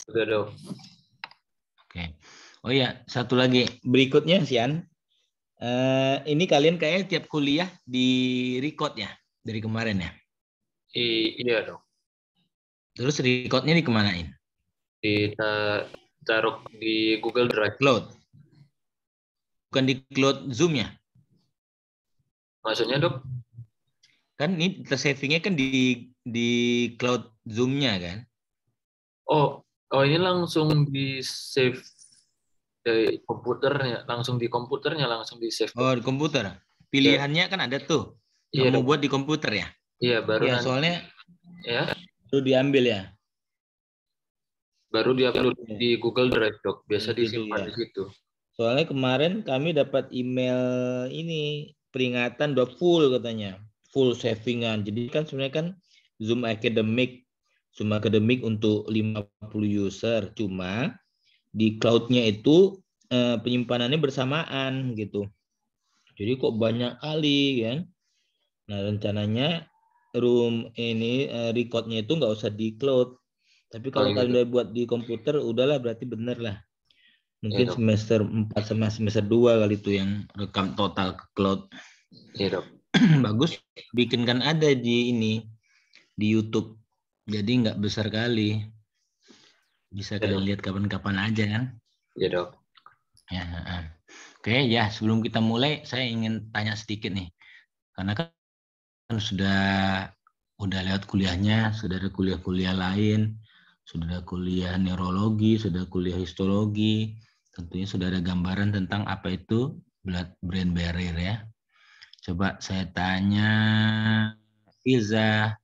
Udah dok. Oke. Oh ya, satu lagi berikutnya Sian. Ini kalian kayaknya tiap kuliah di record ya dari kemarin ya. Iya dok. Terus recordnya dikemanain? Kita taruh di Google Drive. Cloud. Bukan di cloud Zoom ya? Maksudnya dok? Kan ini tersavingnya kan di cloud Zoom-nya kan? Oh ini langsung di save dari komputernya, langsung di komputernya langsung di save dok. Oh, di komputer. Ya, Pilihannya kan ada tuh. iya Kamu dok. buat di komputer ya? Iya baru Ya, nanti soalnya ya, itu diambil ya. baru diupload Ya, di Google Drive dok. Biasa gitu disimpan ya. di situ. Soalnya kemarin kami dapat email ini peringatan udah full katanya, full savingan. Jadi kan sebenarnya kan Zoom Academic untuk 50 user, cuma di cloud-nya itu penyimpanannya bersamaan gitu. Jadi kok banyak kali kan. Nah, rencananya room ini record-nya itu nggak usah di cloud. Tapi Oh kalau kalian gitu. udah buat di komputer, udahlah berarti bener lah. Iya Mungkin dok. semester 4 sama semester 2 kali itu yang rekam total ke cloud. Iya dok. Bagus, bikinkan ada di ini, di YouTube. Jadi nggak besar kali. Bisa Iya dok. kalian lihat kapan-kapan aja kan. Iya dok. Ya, oke ya, sebelum kita mulai, saya ingin tanya sedikit nih. Karena kan udah lewat kuliahnya, sudah ada kuliah-kuliah lain, sudah ada kuliah neurologi, sudah kuliah histologi, tentunya sudah ada gambaran tentang apa itu blood brain barrier ya. Coba saya tanya Filza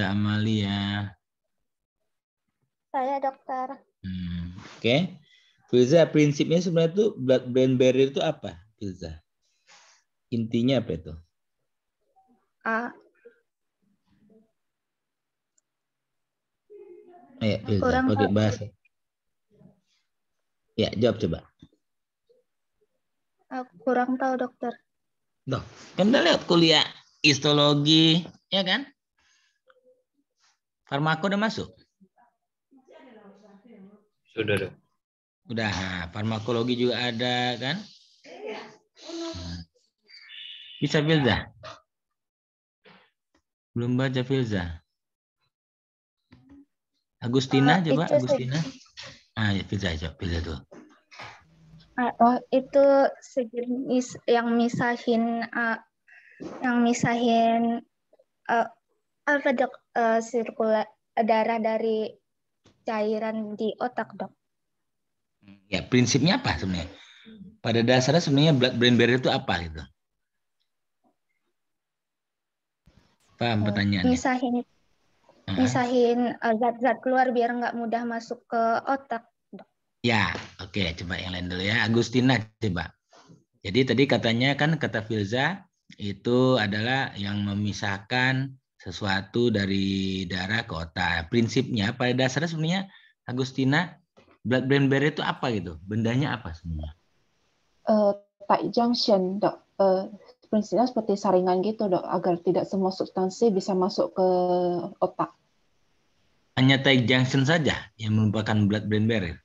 Amalia. Saya dokter. Oke. Filza, prinsipnya sebenarnya itu blood brain barrier itu apa, Filza? Intinya apa itu? Ayo, Filza, pakai bahasa. Ya, jawab coba. Kurang tahu dokter. Loh, kan udah lewat kuliah histologi, ya kan? Farmako udah masuk? Sudah dok. Udah, farmakologi juga ada kan? Bisa Filza? Belum baca Filza? Agustina, coba Agustina. Ya, Filza tuh. Itu sejenis yang misahin apa dok, sirkulasi darah dari cairan di otak dok. Ya, prinsipnya apa sebenarnya? Pada dasarnya sebenarnya blood brain barrier itu apa gitu? Paham pertanyaannya? Misahin zat-zat keluar biar nggak mudah masuk ke otak. Ya, oke. Coba yang lain dulu ya. Agustina, coba. Jadi tadi katanya kan kata Filza itu adalah yang memisahkan sesuatu dari darah ke otak. Prinsipnya pada dasarnya sebenarnya Agustina, blood brain barrier itu apa gitu? Bendanya apa sebenarnya? Tight junction, dok. Prinsipnya seperti saringan gitu, dok, agar tidak semua substansi bisa masuk ke otak. Hanya tight junction saja yang merupakan blood brain barrier?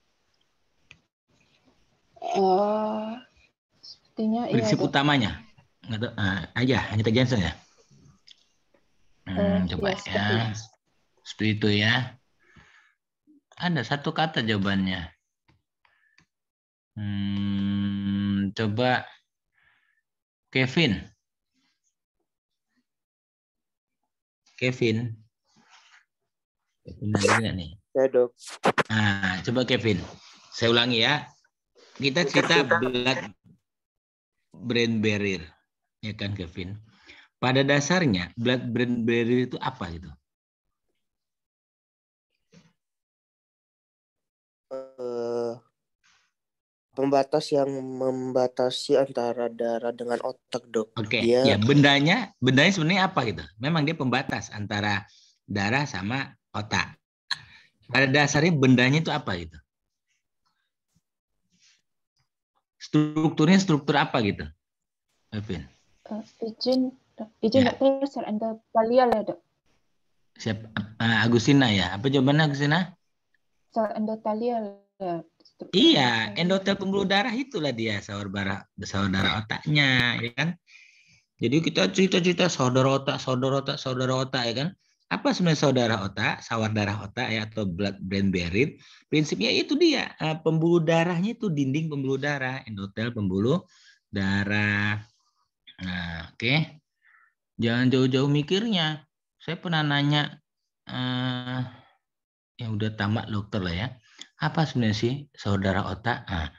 Sepertinya Prinsip iya, dok. utamanya? Aja, hanya tight junction ya? Coba ya. Seperti itu ya. Ada satu kata jawabannya. Coba Kevin. Kevin ada nggak nih? Ya dok. Coba Kevin. Saya ulangi ya. Kita cerita blood brain barrier, ya kan Kevin? Pada dasarnya blood brain barrier itu apa gitu? Pembatas yang membatasi antara darah dengan otak dok. Oke, ya bendanya sebenarnya apa gitu? Memang dia pembatas antara darah sama otak. Pada dasarnya bendanya itu apa gitu? Strukturnya struktur apa gitu, Kevin? Izin dokter, sel endotelial ya dok. Siap, Agustina ya. Apa jawabannya Agustina? sel endotelial ya. Iya, endotel pembuluh darah itulah dia saudara otaknya, ya kan? Jadi kita cerita-cerita saudara otak, ya kan? Apa sebenarnya saudara otak, sawar darah otak ya, atau blood-brain barrier? Prinsipnya itu dia, pembuluh darahnya itu dinding pembuluh darah, endotel pembuluh darah. Nah, oke. Jangan jauh-jauh mikirnya. Saya pernah nanya, yang udah tamat dokter lah ya, apa sebenarnya sih saudara otak? Nah,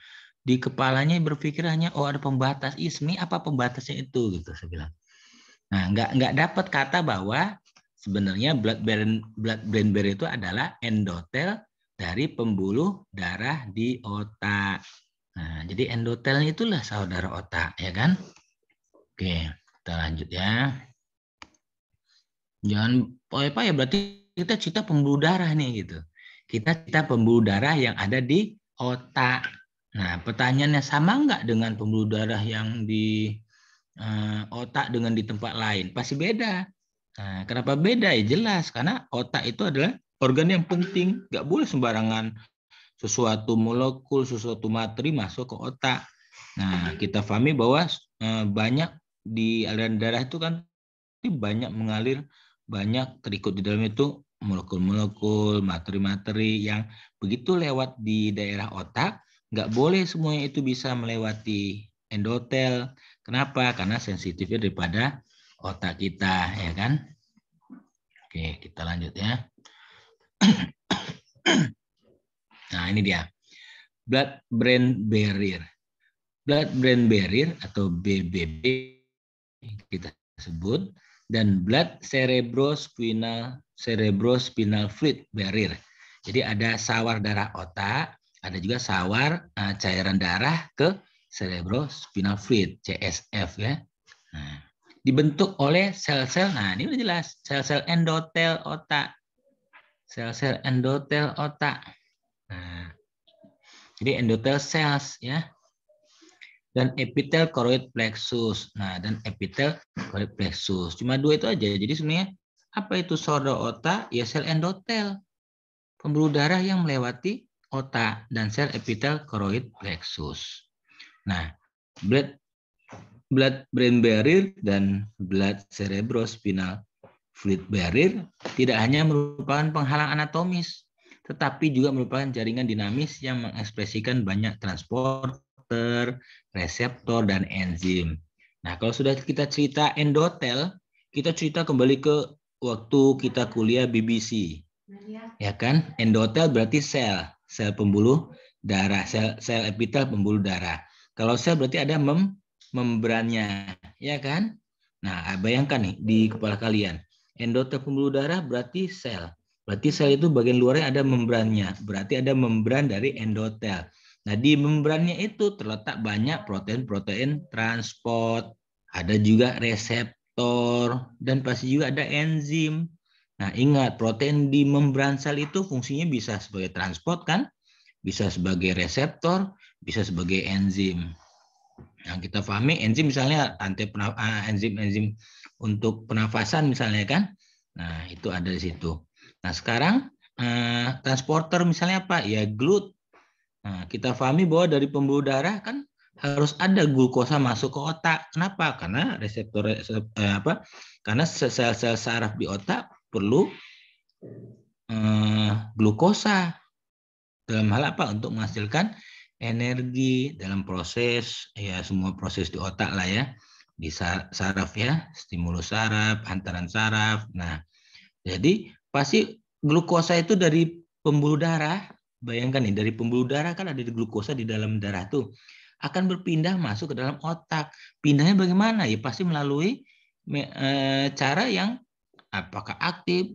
di kepalanya berpikir hanya ada pembatas. Ismi apa pembatasnya itu gitu saya bilang. Nah, nggak dapat kata bahwa sebenarnya blood-brain barrier itu adalah endotel dari pembuluh darah di otak. Nah, jadi endotelnya itulah saudara otak, ya kan? Oke, kita lanjut ya. Jangan apa ya, berarti kita cerita pembuluh darah nih gitu. Kita cerita pembuluh darah yang ada di otak. Nah, pertanyaannya sama nggak dengan pembuluh darah yang di otak dengan di tempat lain? Pasti beda. Nah, kenapa beda? Ya jelas, karena otak itu adalah organ yang penting. Nggak boleh sembarangan sesuatu molekul, sesuatu materi masuk ke otak. Nah, kita pahami bahwa banyak di aliran darah itu kan banyak mengalir, banyak terikut di dalam itu molekul-molekul, materi-materi yang begitu lewat di daerah otak, nggak boleh semuanya itu bisa melewati endotel. Kenapa? Karena sensitifnya daripada otak kita, ya kan? Oke, kita lanjut ya. Nah, ini dia. Blood-brain barrier. Blood-brain barrier atau BBB kita sebut, dan blood cerebrospinal fluid barrier. Jadi ada sawar darah otak, ada juga sawar cairan darah ke cerebrospinal fluid, CSF ya. Nah, dibentuk oleh sel-sel, nah ini udah jelas, sel-sel endotel otak. Sel-sel endotel otak. Nah, jadi endotel cells ya. Dan epitel choroid plexus. Nah, dan epitel choroid plexus. Cuma dua itu aja. Jadi sebenarnya apa itu saudara otak? Ya sel endotel. Pembuluh darah yang melewati otak dan sel epitel choroid plexus. Nah, blood-brain barrier dan blood cerebrospinal fluid barrier tidak hanya merupakan penghalang anatomis, tetapi juga merupakan jaringan dinamis yang mengekspresikan banyak transporter, reseptor, dan enzim. Nah, kalau sudah kita cerita endotel, kita cerita kembali ke waktu kita kuliah BBC. Ya kan? Endotel berarti sel pembuluh darah, sel epitel pembuluh darah. Kalau sel berarti ada membrannya, ya kan? Nah, bayangkan nih di kepala kalian. Endotel pembuluh darah berarti sel. Berarti sel itu bagian luarnya ada membrannya. Berarti ada membran dari endotel. Nah, di membrannya itu terletak banyak protein-protein transport. Ada juga reseptor. Dan pasti juga ada enzim. Nah, ingat, protein di membran sel itu fungsinya bisa sebagai transport kan? Bisa sebagai reseptor, bisa sebagai enzim. Yang kita pahami enzim misalnya enzim untuk penafasan misalnya kan. Nah, itu ada di situ. Nah, sekarang transporter misalnya apa? Ya GLUT. Nah, kita pahami bahwa dari pembuluh darah kan harus ada glukosa masuk ke otak. Kenapa? Karena reseptor Karena sel-sel saraf di otak perlu glukosa. Dalam hal apa? Untuk menghasilkan energi dalam proses, ya semua proses di otak lah ya. Di saraf ya, stimulus saraf, hantaran saraf. Nah, jadi pasti glukosa itu dari pembuluh darah. Bayangkan nih, dari pembuluh darah kan ada glukosa di dalam darah tuh. Akan berpindah masuk ke dalam otak. Pindahnya bagaimana? Ya pasti melalui cara yang apakah aktif,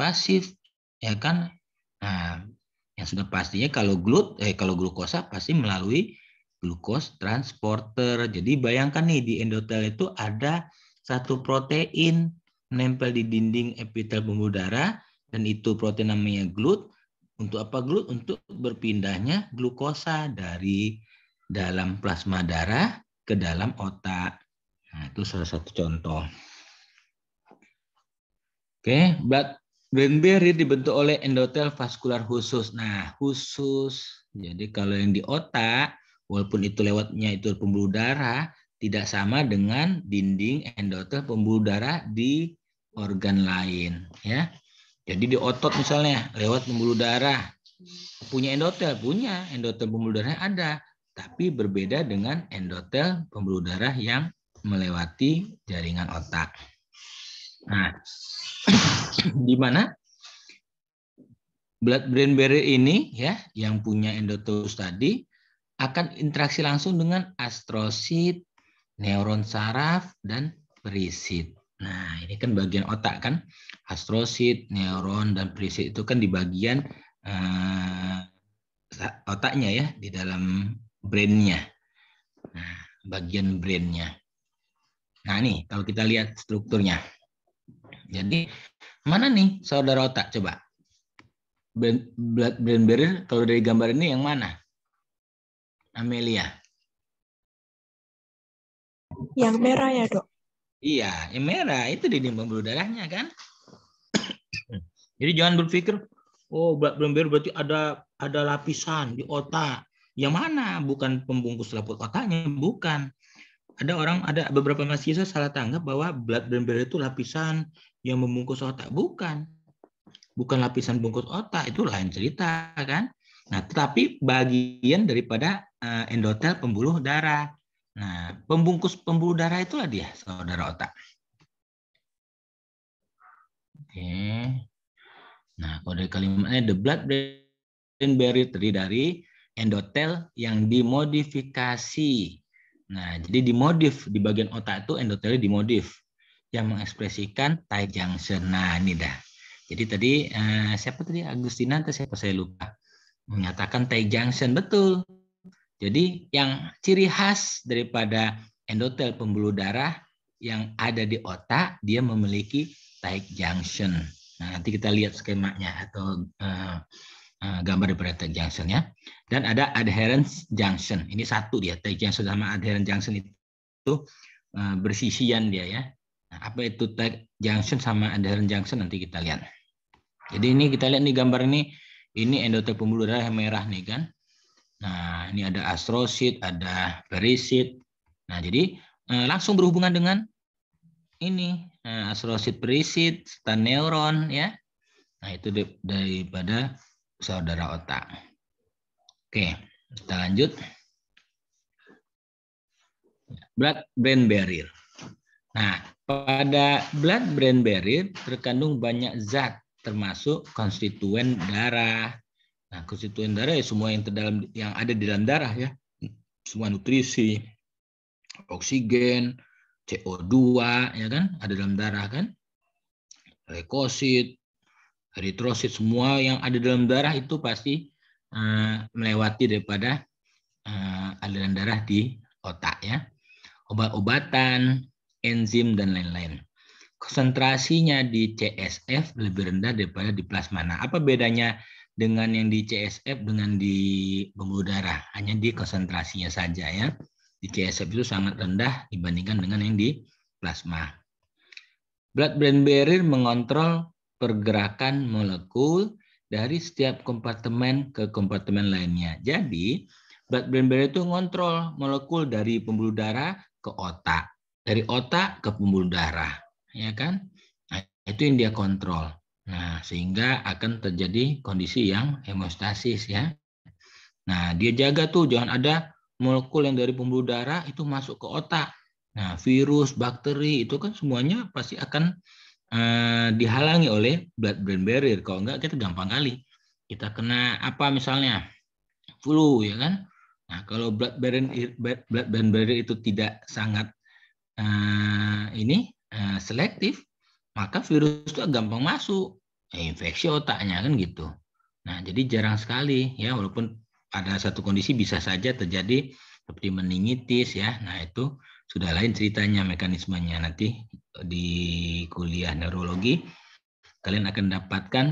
pasif, ya kan? Nah, yang sudah pastinya kalau glukosa pasti melalui glukos transporter. Jadi bayangkan nih di endotel itu ada satu protein menempel di dinding epitel pembuluh darah dan itu protein namanya GLUT. Untuk apa GLUT? Untuk berpindahnya glukosa dari dalam plasma darah ke dalam otak. Nah, itu salah satu contoh. Oke, blood Brain barrier dibentuk oleh endotel vaskular khusus. Nah, khusus. Jadi kalau yang di otak, walaupun itu lewatnya itu pembuluh darah, tidak sama dengan dinding endotel pembuluh darah di organ lain, ya. Jadi di otot misalnya lewat pembuluh darah, punya endotel pembuluh darah ada, tapi berbeda dengan endotel pembuluh darah yang melewati jaringan otak. Nah, di mana blood-brain barrier ini ya, yang punya endotelus tadi akan interaksi langsung dengan astrosit, neuron saraf, dan perisit. Nah, ini kan bagian otak kan, astrosit, neuron, dan perisit itu kan di bagian otaknya ya, di dalam brain-nya. Nah, bagian brain-nya. Nah, nih kalau kita lihat strukturnya. Jadi, mana nih saudara otak? Coba. Blood-brain barrier, kalau dari gambar ini yang mana? Amelia. Yang merah ya, Dok? Iya, yang merah. Itu dinding pembuluh darahnya kan? Jadi jangan berpikir, oh blood-brain barrier berarti ada lapisan di otak. Yang mana? Bukan pembungkus laput otaknya, bukan. Ada beberapa mahasiswa salah tanggap bahwa blood-brain barrier itu lapisan yang membungkus otak. Bukan lapisan bungkus otak, itu lain cerita kan. Nah, tetapi bagian daripada endotel pembuluh darah. Nah, pembungkus pembuluh darah itulah dia, saudara otak. Oke. Nah, kalau dari kalimatnya the blood-brain barrier terdiri dari endotel yang dimodifikasi. Nah, jadi dimodif di bagian otak itu endotelnya dimodif yang mengekspresikan tight junction. Nah, ini dah. Jadi tadi siapa tadi Agustina atau siapa saya lupa menyatakan tight junction, betul. Jadi yang ciri khas daripada endotel pembuluh darah yang ada di otak dia memiliki tight junction. Nah, nanti kita lihat skemanya atau gambar daripada tight junction ya. Dan ada adherence junction. Ini satu dia, tight junction sama adherence junction itu bersisian dia ya. Nah, apa itu tight junction sama adherence junction nanti kita lihat. Jadi ini kita lihat nih gambar ini endotel pembuluh darah yang merah nih kan. Nah, ini ada astrosit, ada perisit. Nah, jadi langsung berhubungan dengan ini astrosit, perisit, serta neuron ya. Nah, itu daripada saudara otak. Oke, kita lanjut. Blood-brain barrier. Nah, pada blood-brain barrier terkandung banyak zat termasuk konstituen darah. Nah, konstituen darah ya semua yang ada di dalam darah ya. Semua nutrisi, oksigen, CO2 ya kan, ada dalam darah kan. Leukosit, eritrosit, semua yang ada dalam darah itu pasti melewati daripada aliran darah di otak ya. Obat-obatan, enzim dan lain-lain. Konsentrasinya di CSF lebih rendah daripada di plasma. Nah, apa bedanya dengan yang di CSF dengan di pembuluh darah? Hanya di konsentrasinya saja ya. Di CSF itu sangat rendah dibandingkan dengan yang di plasma. Blood-brain barrier mengontrol pergerakan molekul dari setiap kompartemen ke kompartemen lainnya. Jadi, blood-brain barrier itu mengontrol molekul dari pembuluh darah ke otak, dari otak ke pembuluh darah. Ya kan? Nah, itu yang dia kontrol. Nah, sehingga akan terjadi kondisi yang hemostasis ya. Nah, dia jaga tuh jangan ada molekul yang dari pembuluh darah itu masuk ke otak. Nah, virus, bakteri itu kan semuanya pasti akan dihalangi oleh blood-brain barrier. Kalau enggak kita gampang kali. Kita kena apa misalnya? Flu ya kan? Nah, kalau blood-brain barrier itu tidak sangat selektif, maka virus itu gampang masuk, infeksi otaknya kan gitu. Nah, jadi jarang sekali ya, walaupun pada satu kondisi bisa saja terjadi seperti meningitis ya. Nah, itu sudah lain ceritanya mekanismenya. Nanti di kuliah neurologi kalian akan dapatkan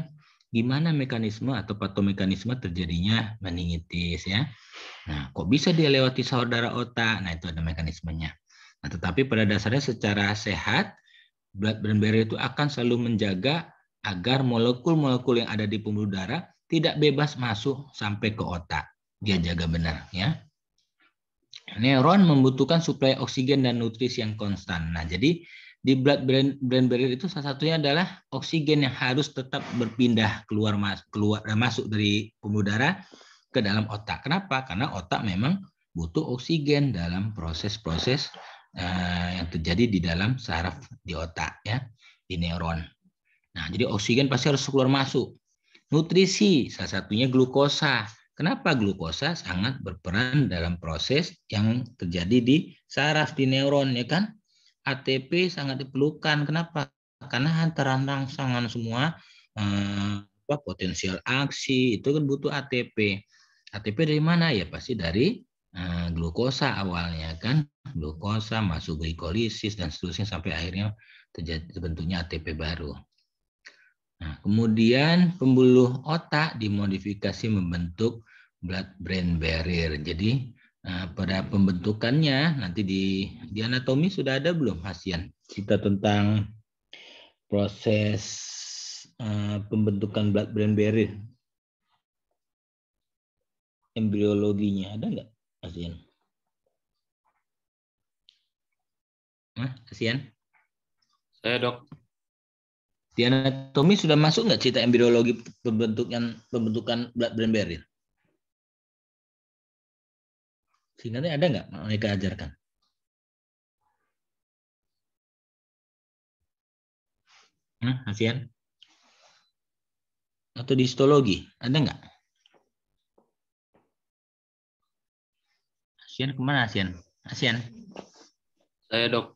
gimana mekanisme atau patomekanisme terjadinya meningitis ya. Nah, kok bisa dia lewati saudara otak? Nah, itu ada mekanismenya. Nah, tetapi pada dasarnya secara sehat blood-brain barrier itu akan selalu menjaga agar molekul-molekul yang ada di pembuluh darah tidak bebas masuk sampai ke otak. Dia jaga benar, ya. Neuron membutuhkan suplai oksigen dan nutrisi yang konstan. Nah, jadi di blood-brain barrier itu salah satunya adalah oksigen yang harus tetap berpindah keluar dan masuk dari pembuluh darah ke dalam otak. Kenapa? Karena otak memang butuh oksigen dalam proses-proses yang terjadi di dalam saraf di otak, ya, di neuron. Nah, jadi oksigen pasti harus keluar masuk. Nutrisi, salah satunya glukosa. Kenapa glukosa sangat berperan dalam proses yang terjadi di saraf, di neuron, ya kan? ATP sangat diperlukan. Kenapa? Karena antara rangsangan semua potensial aksi itu kan butuh ATP. ATP dari mana? Ya pasti dari glukosa awalnya, kan? Glukosa masuk glikolisis dan seterusnya sampai akhirnya terbentuknya ATP baru. Nah, kemudian pembuluh otak dimodifikasi membentuk blood-brain barrier. Jadi pada pembentukannya nanti di anatomi sudah ada belum, Hasian? Cerita tentang proses pembentukan blood-brain barrier. Embriologinya ada nggak, Hasian? Hasian? Saya, Dok. Di anatomi sudah masuk nggak cerita embriologi pembentukan blood-brain barrier? Singkatnya ada nggak mereka ajarkan? Hasian? Atau di histologi ada nggak? Hasian kemana, Hasian? Hasian? Saya, Dok.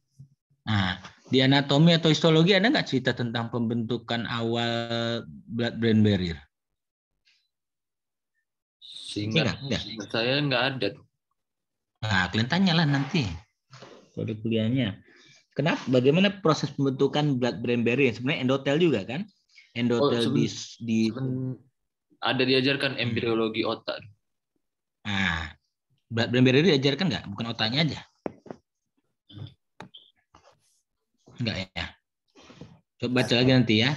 Nah, di anatomi atau histologi ada nggak cerita tentang pembentukan awal blood-brain barrier? Seingat saya nggak ada. Nah, kalian tanyalah nanti pada kuliahnya. Kenapa? Bagaimana proses pembentukan blood-brain barrier? Sebenarnya endotel juga kan? Endotel ada diajarkan embriologi otak. Nah, blood-brain barrier diajarkan nggak? Bukan otaknya aja? Enggak ya? Coba baca lagi nanti ya.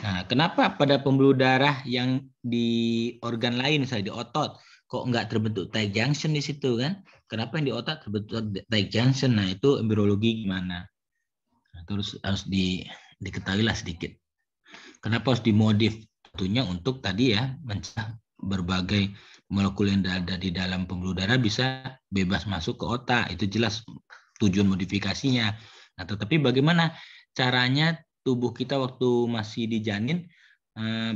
Nah, kenapa pada pembuluh darah yang di organ lain, misalnya di otot, kok nggak terbentuk tight junction di situ kan? Kenapa yang di otak terbentuk tight junction? Nah, itu embriologi gimana? Nah, terus harus diketahui lah sedikit. Kenapa harus dimodif? Tentunya untuk tadi ya, mencegah berbagai molekul yang ada di dalam pembuluh darah bisa bebas masuk ke otak. Itu jelas tujuan modifikasinya. Nah, tetapi bagaimana caranya tubuh kita waktu masih di janin,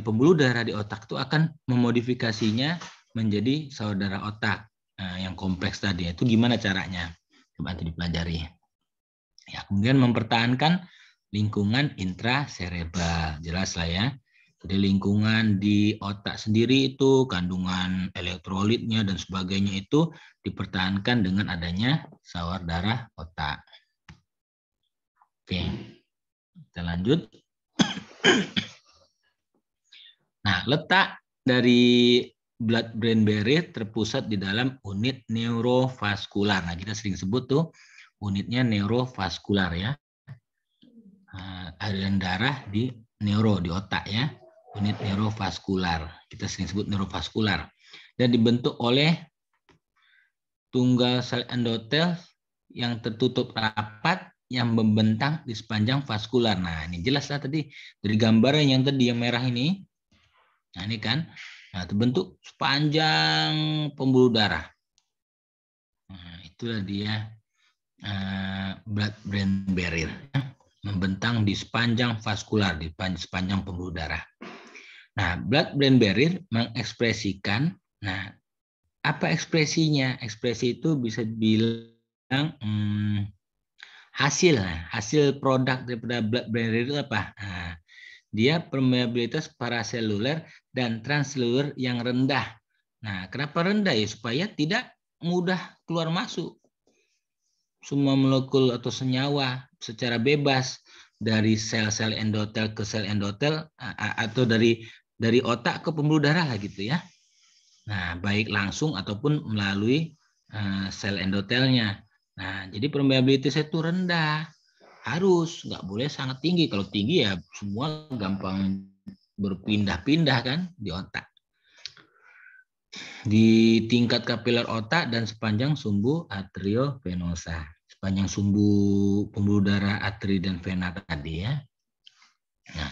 pembuluh darah di otak itu akan memodifikasinya menjadi saudara otak yang kompleks tadi. Itu gimana caranya? Coba nanti dipelajari. Ya, kemudian mempertahankan lingkungan intraserebral, jelas lah ya. Jadi lingkungan di otak sendiri itu kandungan elektrolitnya dan sebagainya itu dipertahankan dengan adanya sawar darah otak. Oke, kita lanjut. Nah, letak dari blood-brain barrier terpusat di dalam unit neurovaskular. Nah, kita sering sebut tuh unitnya neurovaskular ya. Aliran darah di di otak ya. Unit neurovaskular. Kita sering sebut neurovaskular. Dan dibentuk oleh tunggal sel endotel yang tertutup rapat yang membentang di sepanjang vaskular. Nah, ini jelas lah tadi dari gambar yang tadi yang merah ini. Nah, ini kan. Nah, terbentuk sepanjang pembuluh darah. Nah, itulah dia blood-brain barrier. Membentang di sepanjang vaskular, di sepanjang pembuluh darah. Nah, blood-brain barrier mengekspresikan, nah, apa ekspresinya? Ekspresi itu bisa dibilang hasil produk daripada blood-brain barrier itu apa? Nah, dia permeabilitas paraseluler dan transseluler yang rendah. Nah, kenapa rendah ya? Supaya tidak mudah keluar masuk semua molekul atau senyawa secara bebas dari sel-sel endotel ke sel endotel atau dari otak ke pembuluh darah lah gitu ya. Nah, baik langsung ataupun melalui sel endotelnya. Nah, jadi permeabilitasnya itu rendah. Harus, nggak boleh sangat tinggi. Kalau tinggi ya semua gampang berpindah-pindah kan di otak. Di tingkat kapiler otak dan sepanjang sumbu arteriovenosa. Sepanjang sumbu pembuluh darah arteri dan vena tadi ya. Nah,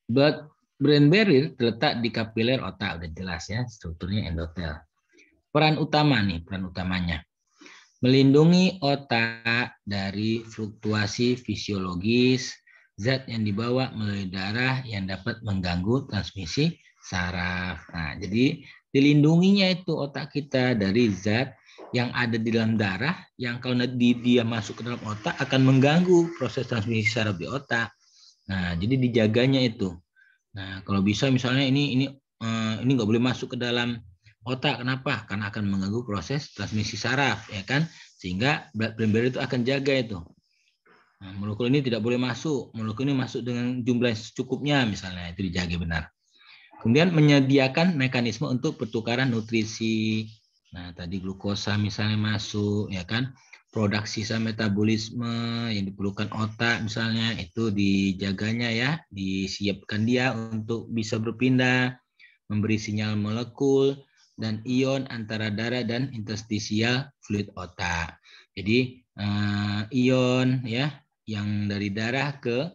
blood-brain barrier terletak di kapiler otak, udah jelas ya, strukturnya endotel. Peran utamanya. Melindungi otak dari fluktuasi fisiologis, zat yang dibawa melalui darah yang dapat mengganggu transmisi saraf. Nah, jadi dilindunginya itu otak kita dari zat yang ada di dalam darah, yang kalau dia masuk ke dalam otak akan mengganggu proses transmisi saraf di otak. Nah, jadi dijaganya itu. Nah, kalau bisa misalnya ini nggak boleh masuk ke dalam otak. Kenapa? Karena akan mengganggu proses transmisi saraf, ya kan? Sehingga blood-brain barrier itu akan jaga itu. Nah, molekul ini tidak boleh masuk. Molekul ini masuk dengan jumlah yang secukupnya, misalnya itu dijaga benar. Kemudian menyediakan mekanisme untuk pertukaran nutrisi. Nah, tadi glukosa misalnya masuk, ya kan? Produk sisa metabolisme yang diperlukan otak misalnya itu dijaganya ya, disiapkan dia untuk bisa berpindah, memberi sinyal molekul dan ion antara darah dan interstisial fluid otak. Jadi ion ya yang dari darah ke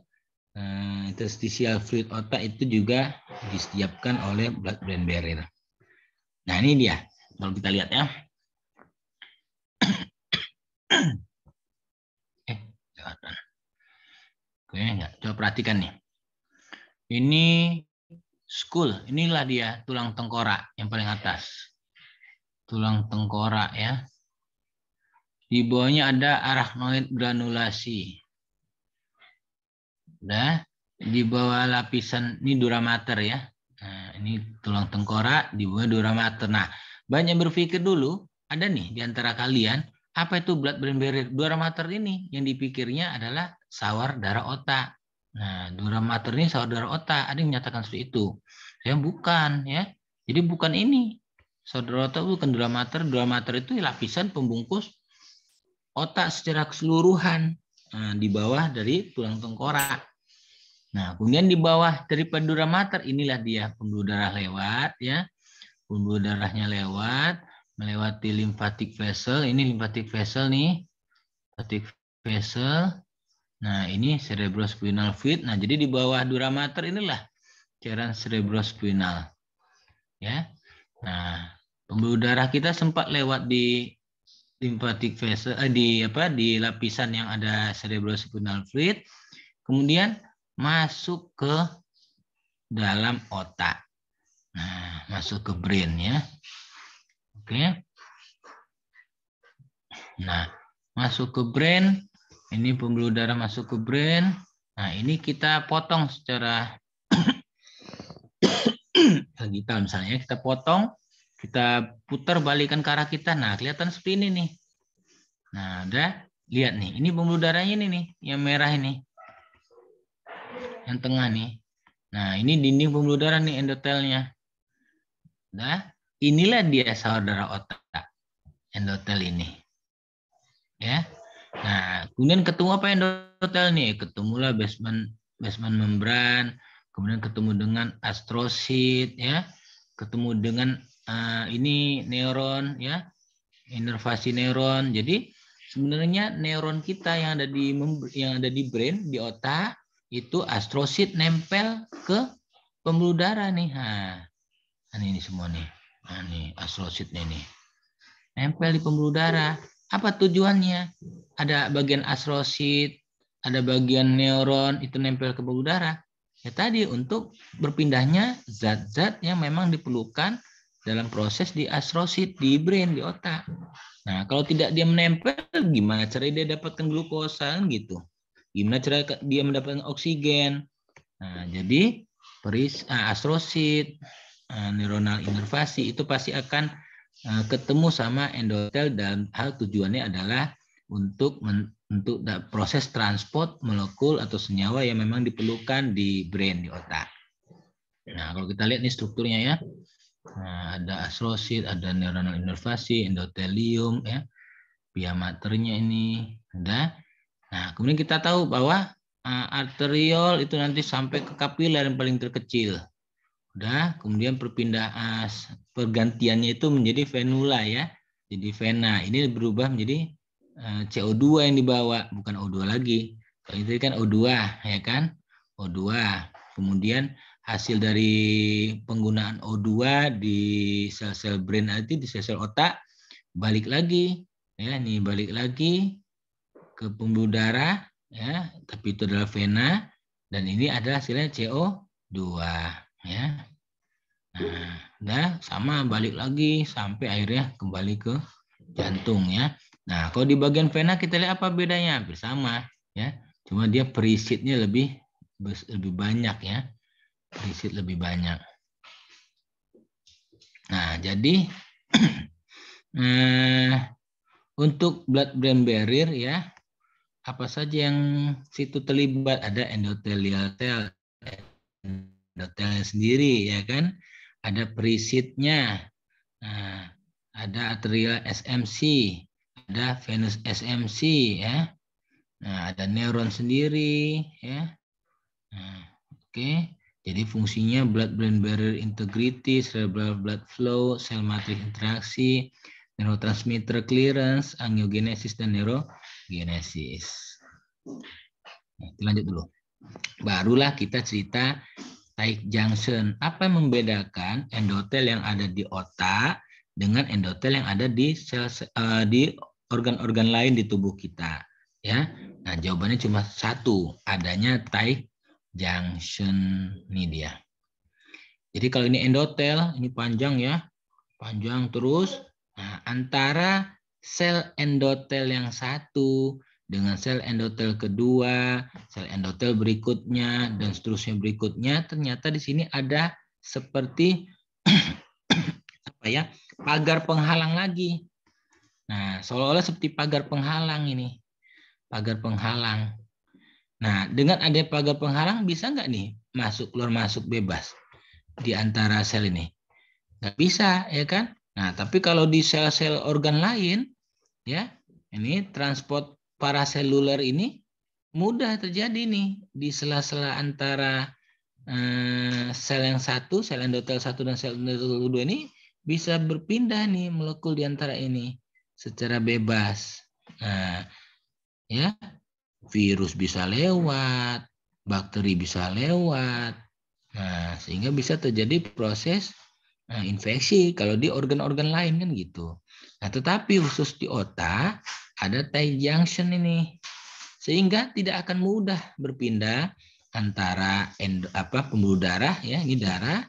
interstisial fluid otak itu juga disiapkan oleh blood-brain barrier. Nah, ini dia. Kalau kita lihat ya. Oke, enggak. Coba perhatikan nih. Ini skull, inilah dia tulang tengkorak yang paling atas. Tulang tengkorak ya. Di bawahnya ada arachnoid granulasi. Udah, di bawah lapisan ini dura mater ya. Nah, ini tulang tengkorak, di bawah dura mater. Nah, banyak berpikir dulu, ada nih di antara kalian, apa itu blood-brain barrier? Dura mater ini yang dipikirnya adalah sawar darah otak. Nah, dura mater ini sawar darah otak. Ada yang menyatakan seperti itu. Saya bukan ya. Jadi bukan ini. Sawar darah otak bukan dura mater. Dura mater itu lapisan pembungkus otak secara keseluruhan. Nah, di bawah dari tulang tengkorak. Nah, kemudian di bawah daripada dura mater inilah dia pembuluh darah lewat ya. Pembuluh darahnya lewat melewati lymphatic vessel. Ini lymphatic vessel nih. Lymphatic vessel. Nah, ini cerebrospinal fluid. Nah, jadi di bawah dura mater inilah cairan cerebrospinal. Ya. Nah, pembuluh darah kita sempat lewat di lymphatic vessel di lapisan yang ada cerebrospinal fluid. Kemudian masuk ke dalam otak. Nah, masuk ke brain ya. Oke. Nah, masuk ke brain. Ini pembuluh darah masuk ke brain. Nah, ini kita potong secara digital misalnya. Kita potong, kita putar balikan ke arah kita. Nah, kelihatan seperti ini nih. Nah, udah lihat nih. Ini pembuluh darahnya ini nih, yang merah ini. Yang tengah nih. Nah, ini dinding pembuluh darah nih, endotelnya. Nah, inilah dia sawar darah otak. Endotel ini. Ya. Nah, kemudian ketemu apa endotel nih? Ketemulah basement membran, kemudian ketemu dengan astrosit ya. Ketemu dengan ini neuron ya. Inervasi neuron. Jadi sebenarnya neuron kita yang ada di brain, di otak itu astrosit nempel ke pembuluh darah nih. Nah, ini semua nih. Nah, nih astrositnya nih. Nempel di pembuluh darah. Apa tujuannya? Ada bagian astrosit, ada bagian neuron itu nempel ke pembuluh darah. Ya tadi untuk berpindahnya zat-zat yang memang diperlukan dalam proses di astrosit, di brain, di otak. Nah, kalau tidak dia menempel, gimana cara dia dapatkan glukosa gitu? Gimana cara dia mendapatkan oksigen? Nah, jadi astrosit, neuronal inervasi itu pasti akan ketemu sama endotel dalam hal tujuannya adalah untuk proses transport molekul atau senyawa yang memang diperlukan di brain, di otak. Nah, kalau kita lihat nih strukturnya ya. Nah, ada astrosit, ada neuronal inervasi, endotelium ya. Pia maternya ini ada. Nah, kemudian kita tahu bahwa arteriol itu nanti sampai ke kapiler yang paling terkecil. Udah, kemudian pergantiannya itu menjadi venula ya. Jadi vena. Ini berubah menjadi CO2 yang dibawa, bukan O2 lagi. Kalau itu kan O2, ya kan? O2. Kemudian hasil dari penggunaan O2 di sel-sel brain nanti, di sel-sel otak, balik lagi. Ya, nih balik lagi ke pembuluh darah, ya, tapi itu adalah vena, dan ini adalah hasilnya CO2, ya. Nah, sama balik lagi sampai akhirnya kembali ke jantung, ya. Nah, kalau di bagian vena kita lihat apa bedanya? Hampir sama, ya. Cuma dia perisitnya lebih banyak, ya. Perisit lebih banyak. Nah, jadi untuk blood-brain barrier, ya, apa saja yang situ terlibat? Ada endothelial cell, endotelnya sendiri, ya kan? Ada perisitnya, nah, ada arterial SMC, ada venous SMC, ya. Nah, ada neuron sendiri, ya. Nah, oke. Jadi fungsinya blood-brain barrier integrity, cerebral blood flow, cell matrix interaksi, neurotransmitter clearance, angiogenesis, dan neurogenesis. Nah, lanjut dulu. Barulah kita cerita tight junction. Apa yang membedakan endotel yang ada di otak dengan endotel yang ada di sel di organ-organ lain di tubuh kita, ya? Nah, jawabannya cuma satu, adanya tight junction. Ini dia. Jadi kalau ini endotel, ini panjang, ya, panjang terus. Nah, antara sel endotel yang satu dengan sel endotel kedua, sel endotel berikutnya, dan seterusnya berikutnya, ternyata di sini ada seperti apa ya, pagar penghalang lagi. Nah, seolah-olah seperti pagar penghalang ini, pagar penghalang. Nah, dengan ada pagar penghalang bisa nggak nih masuk keluar masuk bebas di antara sel ini? Nggak bisa, ya kan? Nah, tapi kalau di sel-sel organ lain, ya, ini transport paraseluler ini mudah terjadi nih di sela-sela antara sel yang satu, sel endotel satu dan sel endotel kedua ini bisa berpindah nih molekul di antara ini secara bebas. Nah, ya, virus bisa lewat, bakteri bisa lewat. Nah, sehingga bisa terjadi proses infeksi kalau di organ-organ lain kan gitu. Nah, tetapi khusus di otak ada tight junction ini, sehingga tidak akan mudah berpindah antara pembuluh darah, ya, ini darah,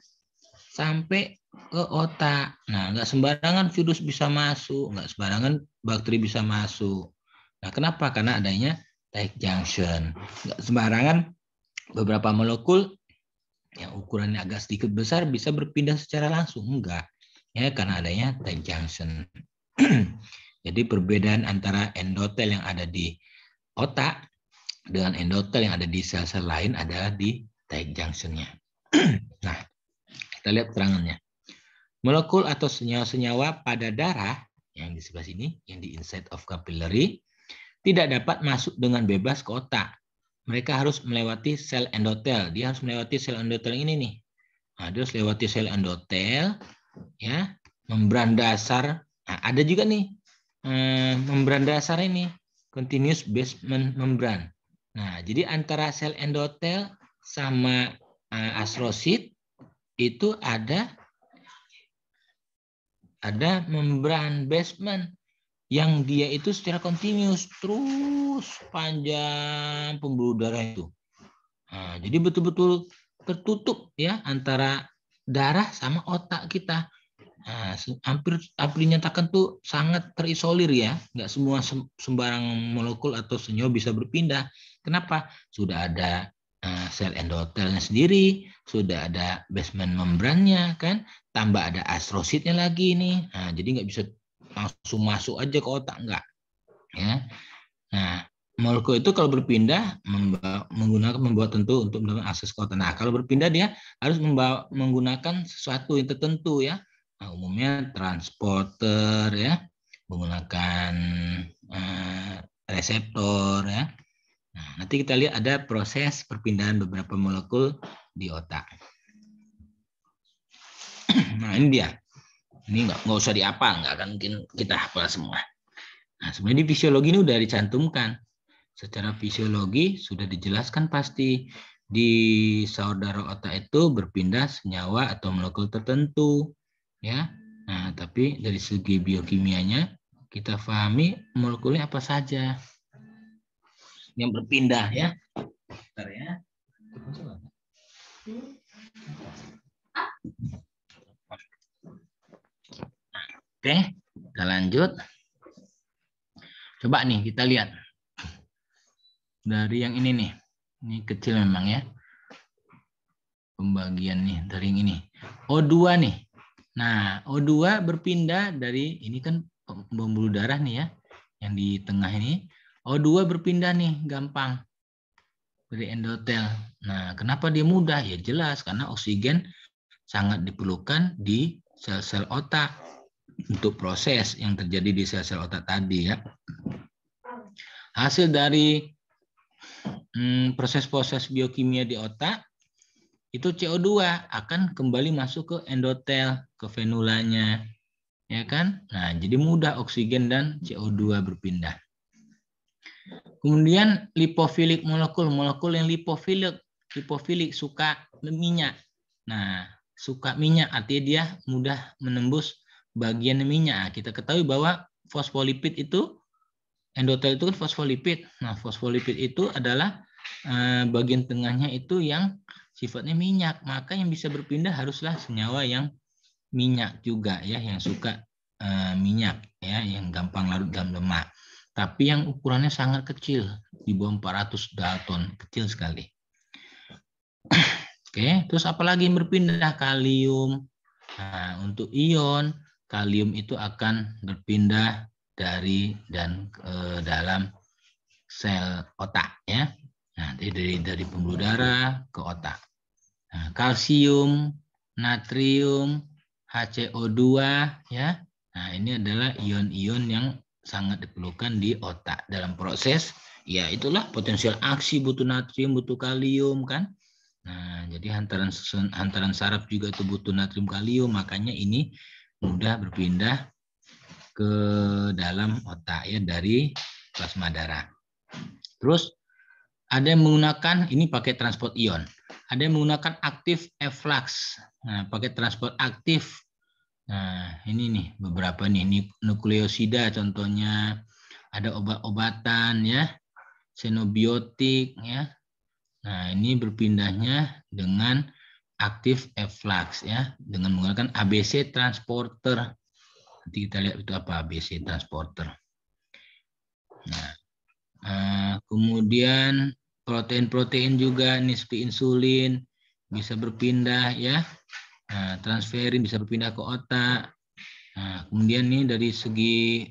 sampai ke otak. Nah, nggak sembarangan virus bisa masuk, nggak sembarangan bakteri bisa masuk. Nah, kenapa? Karena adanya tight junction. Nggak sembarangan beberapa molekul yang ukurannya agak sedikit besar bisa berpindah secara langsung, enggak, ya, karena adanya tight junction. Jadi perbedaan antara endotel yang ada di otak dengan endotel yang ada di sel-sel lain adalah di tight junction-nya. Nah, kita lihat keterangannya. Molekul atau senyawa-senyawa pada darah yang di sebelah sini, yang di inside of capillary, tidak dapat masuk dengan bebas ke otak. Mereka harus melewati sel endotel. Dia harus melewati sel endotel ini nih. Nah, dia harus lewati sel endotel, ya, membran dasar. Nah, ada juga nih membran dasar ini, continuous basement membran. Nah, jadi antara sel endotel sama astrosit itu ada membran basement yang dia itu secara continuous terus panjang pembuluh darah itu. Nah, jadi betul-betul tertutup, ya, antara darah sama otak kita. Nah, hampir dinyatakan tuh sangat terisolir, ya, nggak semua sembarang molekul atau senyawa bisa berpindah. Kenapa? Sudah ada sel endotelnya sendiri, sudah ada basement membrannya, kan, tambah ada astrositnya lagi nih. Nah, jadi nggak bisa langsung masuk aja ke otak, enggak, ya. Nah, molekul itu kalau berpindah membawa tentu untuk mendapatkan akses ke otak. Nah, kalau berpindah dia harus menggunakan sesuatu yang tertentu, ya. Nah, umumnya transporter, ya, menggunakan reseptor, ya. Nah, nanti kita lihat ada proses perpindahan beberapa molekul di otak. Nah, ini dia. Ini nggak usah dihafal, nggak akan mungkin kita hafal semua. Nah, sebenarnya di fisiologi ini udah dicantumkan. Secara fisiologi sudah dijelaskan pasti di saudara otak itu berpindah senyawa atau molekul tertentu, ya. Nah, tapi dari segi biokimianya kita pahami molekulnya apa saja yang berpindah, ya. Bentar ya. Oke, kita lanjut. Coba nih kita lihat dari yang ini nih. Ini kecil memang ya. Pembagian nih dari yang ini. O2 nih. Nah, O2 berpindah dari ini kan pembuluh darah nih ya. Yang di tengah ini. O2 berpindah nih gampang dari endotel. Nah, kenapa dia mudah? Ya jelas karena oksigen sangat diperlukan di sel-sel otak untuk proses yang terjadi di sel-sel otak tadi ya. Hasil dari proses-proses biokimia di otak itu CO2 akan kembali masuk ke endotel, ke venulanya, ya kan? Nah, jadi mudah oksigen dan CO2 berpindah. Kemudian lipofilik molekul yang lipofilik suka minyak. Nah, suka minyak artinya dia mudah menembus bagian minyak. Kita ketahui bahwa fosfolipid itu, endotel itu kan fosfolipid. Nah, fosfolipid itu adalah bagian tengahnya itu yang sifatnya minyak. Maka yang bisa berpindah haruslah senyawa yang minyak juga ya, yang suka minyak ya, yang gampang larut dalam lemak. Tapi yang ukurannya sangat kecil, di bawah 400 dalton, kecil sekali. Oke, terus apalagi yang berpindah? Kalium. Nah, untuk ion, kalium itu akan berpindah dari dan ke dalam sel otak ya. Nah, dari pembuluh darah ke otak. Nah, kalsium, natrium, HCO2 ya. Nah, ini adalah ion-ion yang sangat diperlukan di otak dalam proses ya, itulah potensial aksi, butuh natrium, butuh kalium kan. Nah, jadi hantaran saraf juga itu butuh natrium kalium, makanya ini mudah berpindah ke dalam otak ya dari plasma darah. Terus ada yang menggunakan ini pakai transport ion. Ada yang menggunakan aktif efflux. Nah, pakai transport aktif. Nah, ini nih beberapa nih. Ini nukleosida contohnya. Ada obat-obatan ya. Xenobiotik ya. Nah, ini berpindahnya dengan aktif efflux ya. Dengan menggunakan ABC transporter. Nanti kita lihat itu apa ABC transporter. Nah, kemudian protein-protein juga nih seperti insulin bisa berpindah ya. Nah, transferin bisa berpindah ke otak. Nah, kemudian nih dari segi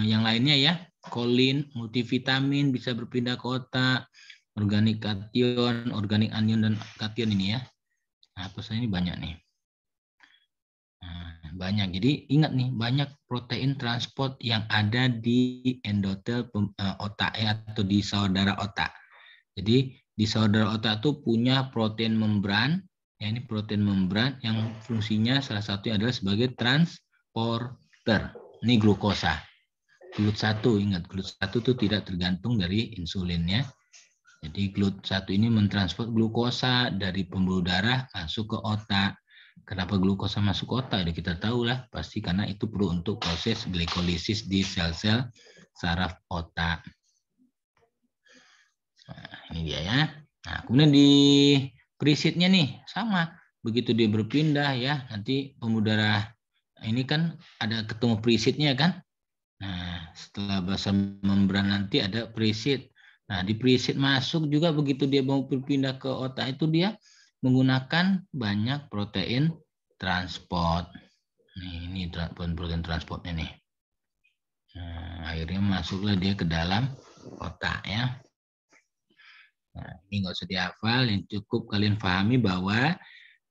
yang lainnya ya, kolin, multivitamin bisa berpindah ke otak, organik kation, organik anion dan kation ini ya. Nah, pesan ini banyak nih. Banyak. Jadi ingat nih, banyak protein transport yang ada di endotel otak ya, atau di saudara otak. Jadi di saudara otak itu punya protein membran, ya, ini protein membran yang fungsinya salah satunya adalah sebagai transporter. Ini glukosa. GLUT1, ingat GLUT1 itu tidak tergantung dari insulinnya. Jadi GLUT1 ini mentransfer glukosa dari pembuluh darah masuk ke otak. Kenapa glukosa masuk ke otak? Udah kita tahu lah, pasti karena itu perlu untuk proses glikolisis di sel-sel saraf otak. Nah, ini dia ya. Nah, kemudian di perisitnya nih sama, begitu dia berpindah ya, nanti pembuluh darah ini kan ada ketemu perisitnya kan. Nah, setelah basal membran nanti ada perisit. Nah, di perisit masuk juga begitu dia mau berpindah ke otak itu dia menggunakan banyak protein transport. Ini protein transportnya nih. Nah, akhirnya masuklah dia ke dalam otak ya. Nah, ini nggak usah dihafal, yang cukup kalian pahami bahwa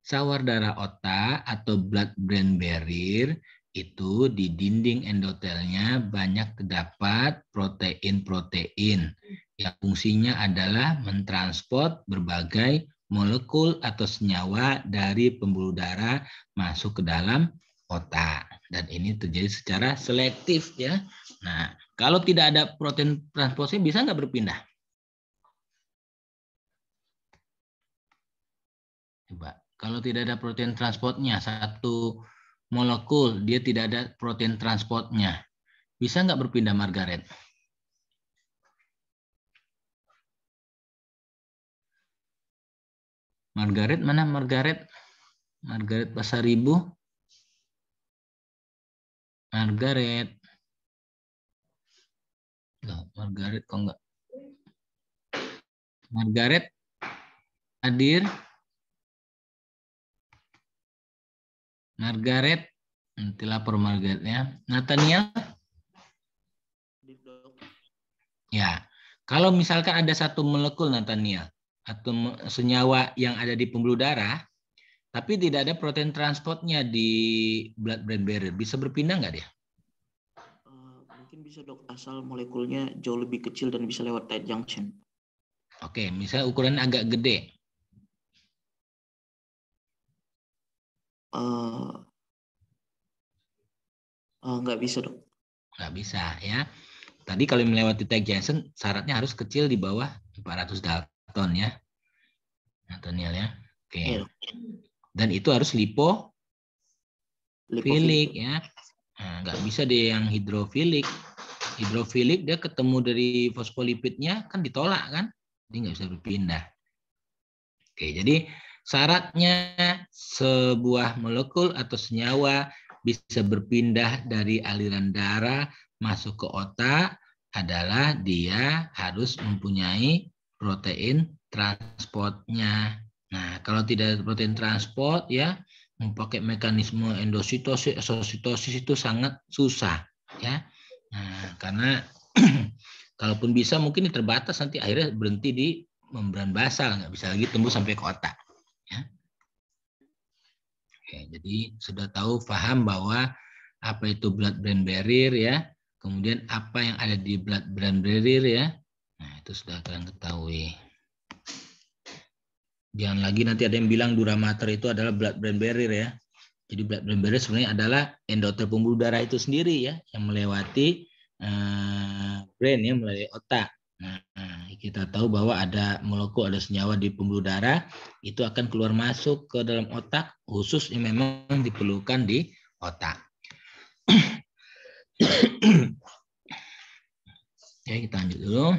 sawar darah otak atau blood-brain barrier itu di dinding endotelnya banyak terdapat protein-protein yang fungsinya adalah mentransport berbagai molekul atau senyawa dari pembuluh darah masuk ke dalam otak. Dan ini terjadi secara selektif ya. Nah, kalau tidak ada protein transportnya bisa nggak berpindah? Coba, kalau tidak ada protein transportnya, satu molekul dia tidak ada protein transportnya, bisa nggak berpindah, Margaret? Margaret mana Margaret? Margaret Pasaribu? Margaret. Loh, Margaret kok enggak? Margaret hadir? Margaret, nanti lapor Margaretnya. Nathaniel? Ya, kalau misalkan ada satu molekul Nathaniel atau senyawa yang ada di pembuluh darah, tapi tidak ada protein transportnya di blood-brain barrier, bisa berpindah nggak dia? Mungkin bisa dok, asal molekulnya jauh lebih kecil dan bisa lewat tight junction. Oke, misalnya ukurannya agak gede. Nggak bisa dok. Nggak bisa ya. Tadi kalau melewati tight junction, syaratnya harus kecil di bawah 400 Dalton ya. Nathaniel ya. Oke. Ya, Dan itu harus lipofilik ya. Nah, nggak bisa dia yang hidrofilik. Hidrofilik dia ketemu dari fosfolipidnya kan ditolak kan, dia nggak bisa berpindah. Oke, jadi syaratnya sebuah molekul atau senyawa bisa berpindah dari aliran darah masuk ke otak adalah dia harus mempunyai protein transportnya. Nah, kalau tidak ada protein transport ya, memakai mekanisme endositosis, exositosis itu sangat susah ya. Nah, karena kalaupun bisa mungkin terbatas, nanti akhirnya berhenti di membran basal, nggak bisa lagi tembus sampai ke otak. Ya. Oke, jadi sudah tahu, paham bahwa apa itu blood-brain barrier ya, kemudian apa yang ada di blood-brain barrier ya. Nah, itu sudah kalian ketahui. Jangan lagi nanti ada yang bilang dura mater itu adalah blood-brain barrier ya. Jadi blood-brain barrier sebenarnya adalah endotel pembuluh darah itu sendiri ya, yang melewati brain ya, melalui otak. Nah, kita tahu bahwa ada molekul, ada senyawa di pembuluh darah, itu akan keluar masuk ke dalam otak, khusus yang memang diperlukan di otak. Oke, kita lanjut dulu.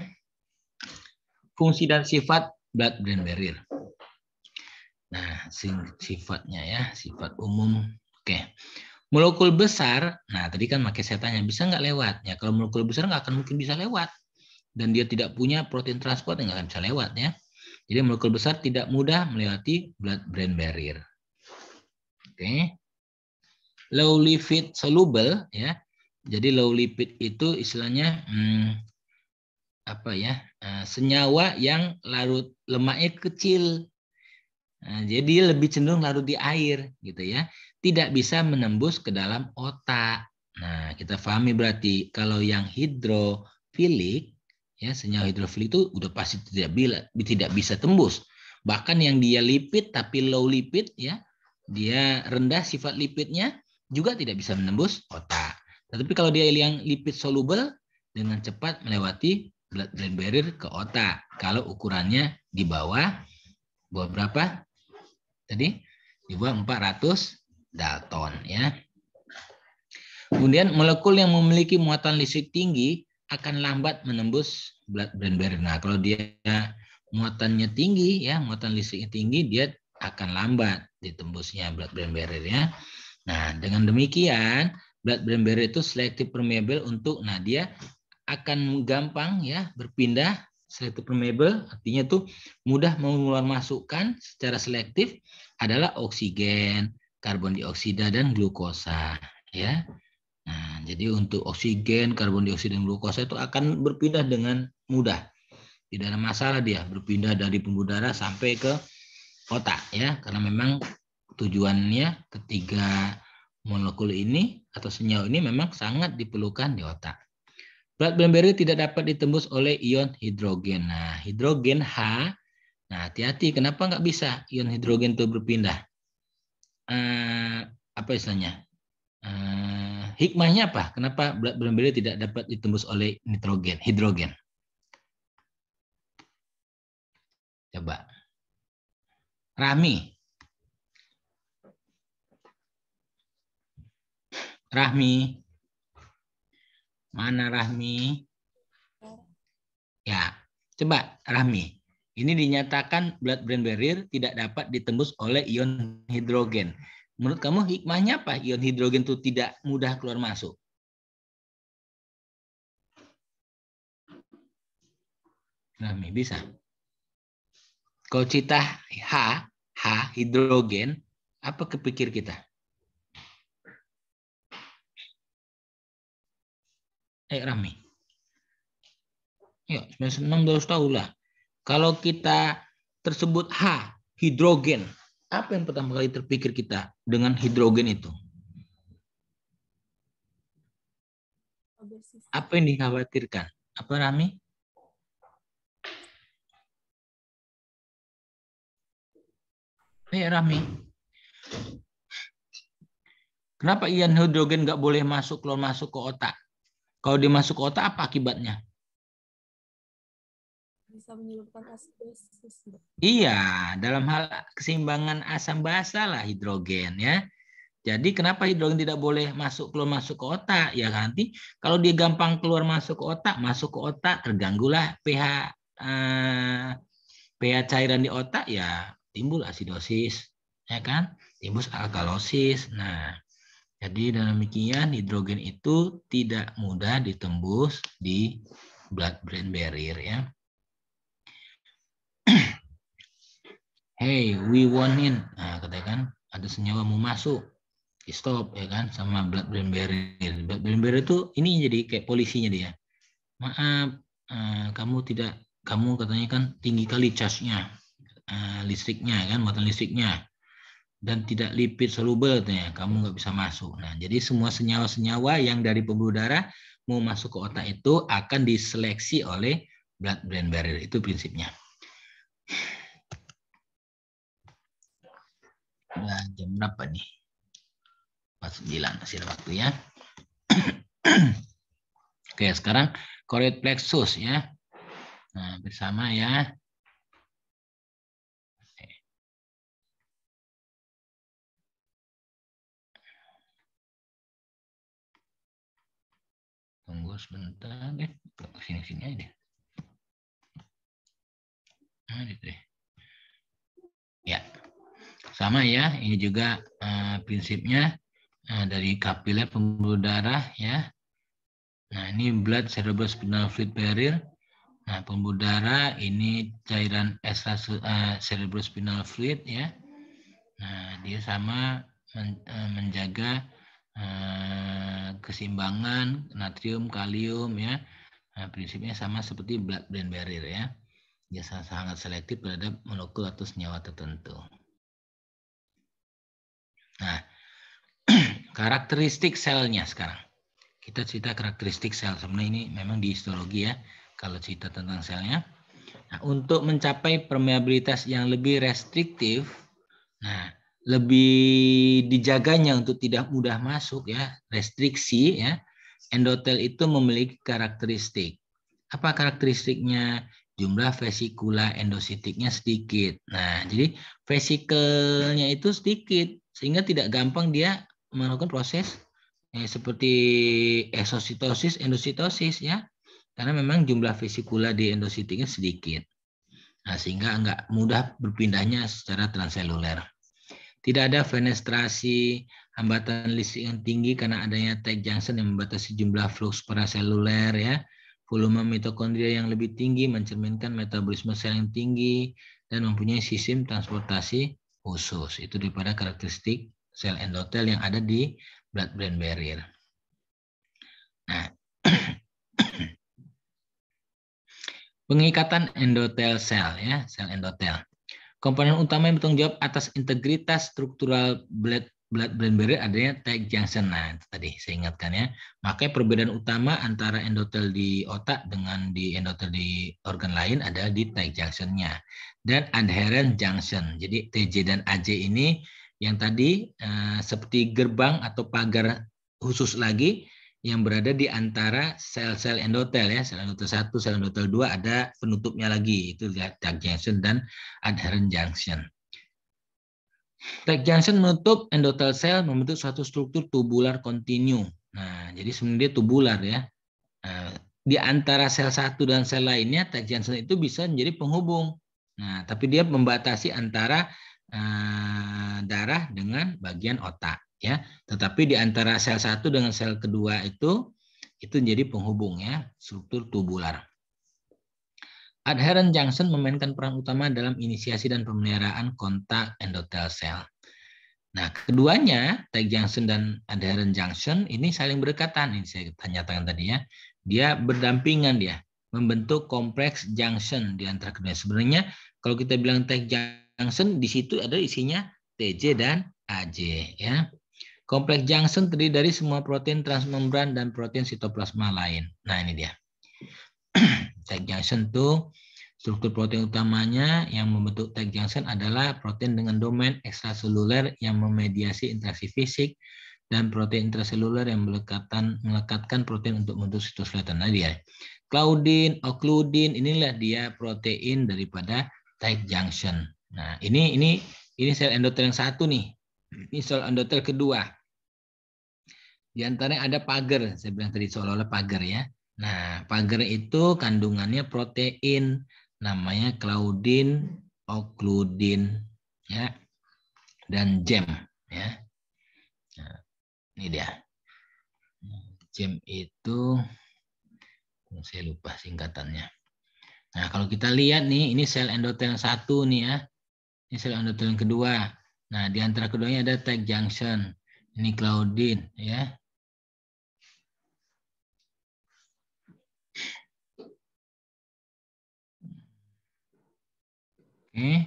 Fungsi dan sifat blood-brain barrier. Nah, sifatnya ya, sifat umum. Oke. Molekul besar, nah tadi kan pakai saya tanya, bisa nggak lewat? Ya, kalau molekul besar nggak akan mungkin bisa lewat. Dan dia tidak punya protein transport, yang nggak akan bisa lewat ya. Jadi molekul besar tidak mudah melewati blood-brain barrier. Oke. Low lipid soluble ya. Jadi low lipid itu istilahnya senyawa yang larut lemaknya kecil. Nah, jadi lebih cenderung larut di air gitu ya. Tidak bisa menembus ke dalam otak. Nah, kita pahami berarti kalau yang hidrofilik ya, senyawa hidrofilik itu udah pasti tidak bisa tembus. Bahkan yang dia lipid tapi low lipid ya, dia rendah sifat lipidnya juga tidak bisa menembus otak. Tetapi kalau dia yang lipid soluble dengan cepat melewati blood-brain barrier ke otak. Kalau ukurannya di bawah berapa? Tadi di bawah 400 Dalton ya. Kemudian molekul yang memiliki muatan listrik tinggi akan lambat menembus blood-brain barrier. Nah, kalau dia muatannya tinggi ya, muatan listriknya tinggi, dia akan lambat ditembusnya blood-brain barrier ya. Nah, dengan demikian blood-brain barrier itu selective permeable untuk, nah dia akan gampang ya berpindah. Selective permeable artinya tuh mudah mengeluar masukkan secara selektif adalah oksigen, karbon dioksida dan glukosa ya. Nah, jadi untuk oksigen, karbon dioksida dan glukosa itu akan berpindah dengan mudah. Tidak ada masalah dia berpindah dari pembuluh darah sampai ke otak ya, karena memang tujuannya ketiga molekul ini atau senyawa ini memang sangat diperlukan di otak. Blood-brain barrier tidak dapat ditembus oleh ion hidrogen. Nah, hidrogen H. Nah, hati-hati. Kenapa nggak bisa ion hidrogen itu berpindah? Apa istilahnya? Hikmahnya apa? Kenapa blood-brain barrier tidak dapat ditembus oleh hidrogen? Coba. Rahmi. Mana Rahmi? Ya, coba Rahmi. Ini dinyatakan blood-brain barrier tidak dapat ditembus oleh ion hidrogen. Menurut kamu hikmahnya apa? Ion hidrogen itu tidak mudah keluar masuk. Rahmi, bisa? Kalau cita H hidrogen, apa kepikir kita? Rami. Ya, 96 harus tahu lah. Kalau kita tersebut H, hidrogen, apa yang pertama kali terpikir kita dengan hidrogen itu? Apa yang dikhawatirkan? Apa Rami? Rami. Kenapa ion hidrogen nggak boleh keluar masuk ke otak? Kalau dia masuk ke otak, apa akibatnya? Bisa menyebabkan asidosis. Iya, dalam hal keseimbangan asam basa lah hidrogen ya. Jadi kenapa hidrogen tidak boleh keluar masuk ke otak? Ya nanti kalau dia gampang keluar masuk ke otak terganggulah pH cairan di otak ya timbul asidosis, ya kan? Timbul alkalosis. Nah, jadi dengan demikian hidrogen itu tidak mudah ditembus di blood-brain barrier ya. Hey, we want in. Nah, katakan ada senyawa mau masuk. Di stop ya kan sama blood-brain barrier. Blood-brain barrier itu ini jadi kayak polisinya dia. Maaf, kamu katanya kan tinggi kali charge-nya, listriknya kan, muatan listriknya. Dan tidak lipid soluble katanya, kamu nggak bisa masuk. Nah, jadi semua senyawa-senyawa yang dari pembuluh darah mau masuk ke otak itu akan diseleksi oleh blood-brain barrier. Itu prinsipnya. Nah, jam berapa nih? 49, masih ada waktu ya. Oke, sekarang choroid plexus ya. Nah, bersama ya. Tunggu sebentar deh. Sini aja deh. Nah, gitu deh. Ya. Sama ya, ini juga prinsipnya dari kapiler pembuluh darah ya. Nah, ini blood cerebrospinal fluid barrier. Nah, pembuluh darah ini cairan extra cerebrospinal fluid ya. Nah, dia sama menjaga keseimbangan natrium, kalium ya. Nah, prinsipnya sama seperti blood-brain barrier ya. Dia sangat selektif terhadap molekul atau senyawa tertentu. Nah, karakteristik selnya sekarang. Kita cerita karakteristik sel. Sebenarnya ini memang di histologi ya. Kalau cerita tentang selnya. Nah, untuk mencapai permeabilitas yang lebih restriktif, nah, lebih dijaganya untuk tidak mudah masuk ya, restriksi ya. Endotel itu memiliki karakteristik. Apa karakteristiknya? Jumlah vesikula endositiknya sedikit. Nah, jadi vesikelnya itu sedikit sehingga tidak gampang dia melakukan proses seperti eksositosis, endositosis ya. Karena memang jumlah vesikula di endositiknya sedikit. Nah, sehingga enggak mudah berpindahnya secara transseluler. Tidak ada fenestrasi, hambatan listrik yang tinggi karena adanya tight junction yang membatasi jumlah flux paraseluler ya. Volume mitokondria yang lebih tinggi mencerminkan metabolisme sel yang tinggi dan mempunyai sistem transportasi khusus. Itu daripada karakteristik sel endotel yang ada di blood-brain barrier. Nah, pengikatan endotel sel ya, sel endotel. Komponen utama yang bertanggung jawab atas integritas struktural blood-brain barrier adanya tight junction. Nah, itu tadi saya ingatkan ya. Makanya perbedaan utama antara endotel di otak dengan di endotel di organ lain adalah di tight junction-nya. Dan adherent junction. Jadi TJ dan AJ ini yang tadi seperti gerbang atau pagar khusus lagi yang berada di antara sel-sel endotel ya, sel endotel 1, sel endotel 2 ada penutupnya lagi, itu tight junction dan adherent junction. Tight junction menutup endotel sel membentuk suatu struktur tubular kontinu. Nah, jadi sebenarnya tubular ya. Nah, di antara sel satu dan sel lainnya, tight junction itu bisa menjadi penghubung. Nah, tapi dia membatasi antara darah dengan bagian otak. Ya, tetapi di antara sel satu dengan sel kedua itu jadi penghubung ya, struktur tubular. Adherent junction memainkan peran utama dalam inisiasi dan pemeliharaan kontak endotel sel. Nah, keduanya, tight junction dan adherent junction ini saling berdekatan. Ini saya nyatakan tadi ya. Dia berdampingan dia, membentuk kompleks junction di antara keduanya. Sebenarnya kalau kita bilang tight junction di situ ada isinya TJ dan AJ ya. Kompleks junction terdiri dari semua protein transmembran dan protein sitoplasma lain. Nah, ini dia. Tight junction itu struktur protein utamanya yang membentuk tight junction adalah protein dengan domain ekstraseluler yang memediasi interaksi fisik dan protein intraseluler yang melekatkan protein untuk membentuk sitoskeleton. Nah, dia claudin, occludin, inilah dia protein daripada tight junction. Nah, ini sel endotel yang satu nih. Ini sel endotel kedua. Di antaranya ada pagar, saya bilang tadi seolah-olah pagar ya. Nah, pagar itu kandungannya protein, namanya claudin, occludin, ya, dan gem, ya. Nah, ini dia. Gem itu, saya lupa singkatannya. Nah, kalau kita lihat nih, ini sel endotel yang satu nih ya. Ini sel endotel yang kedua. Nah, di antara keduanya ada tight junction. Ini claudin, ya. Oke,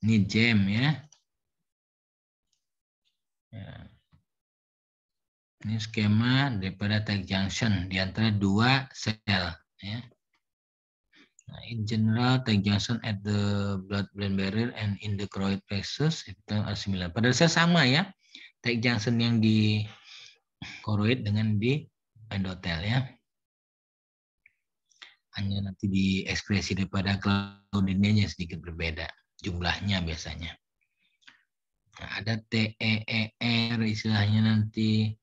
ini gem ya. Ini skema daripada tight junction di antara dua sel, ya. Nah, in general, tight junction at the blood-brain barrier and in the choroid plexus itu are similar. Pada dasarnya sama ya, tight junction yang di choroid dengan di endotel ya. Hanya nanti di ekspresi daripada claudinnya sedikit berbeda, jumlahnya biasanya. Nah, ada TEER istilahnya nanti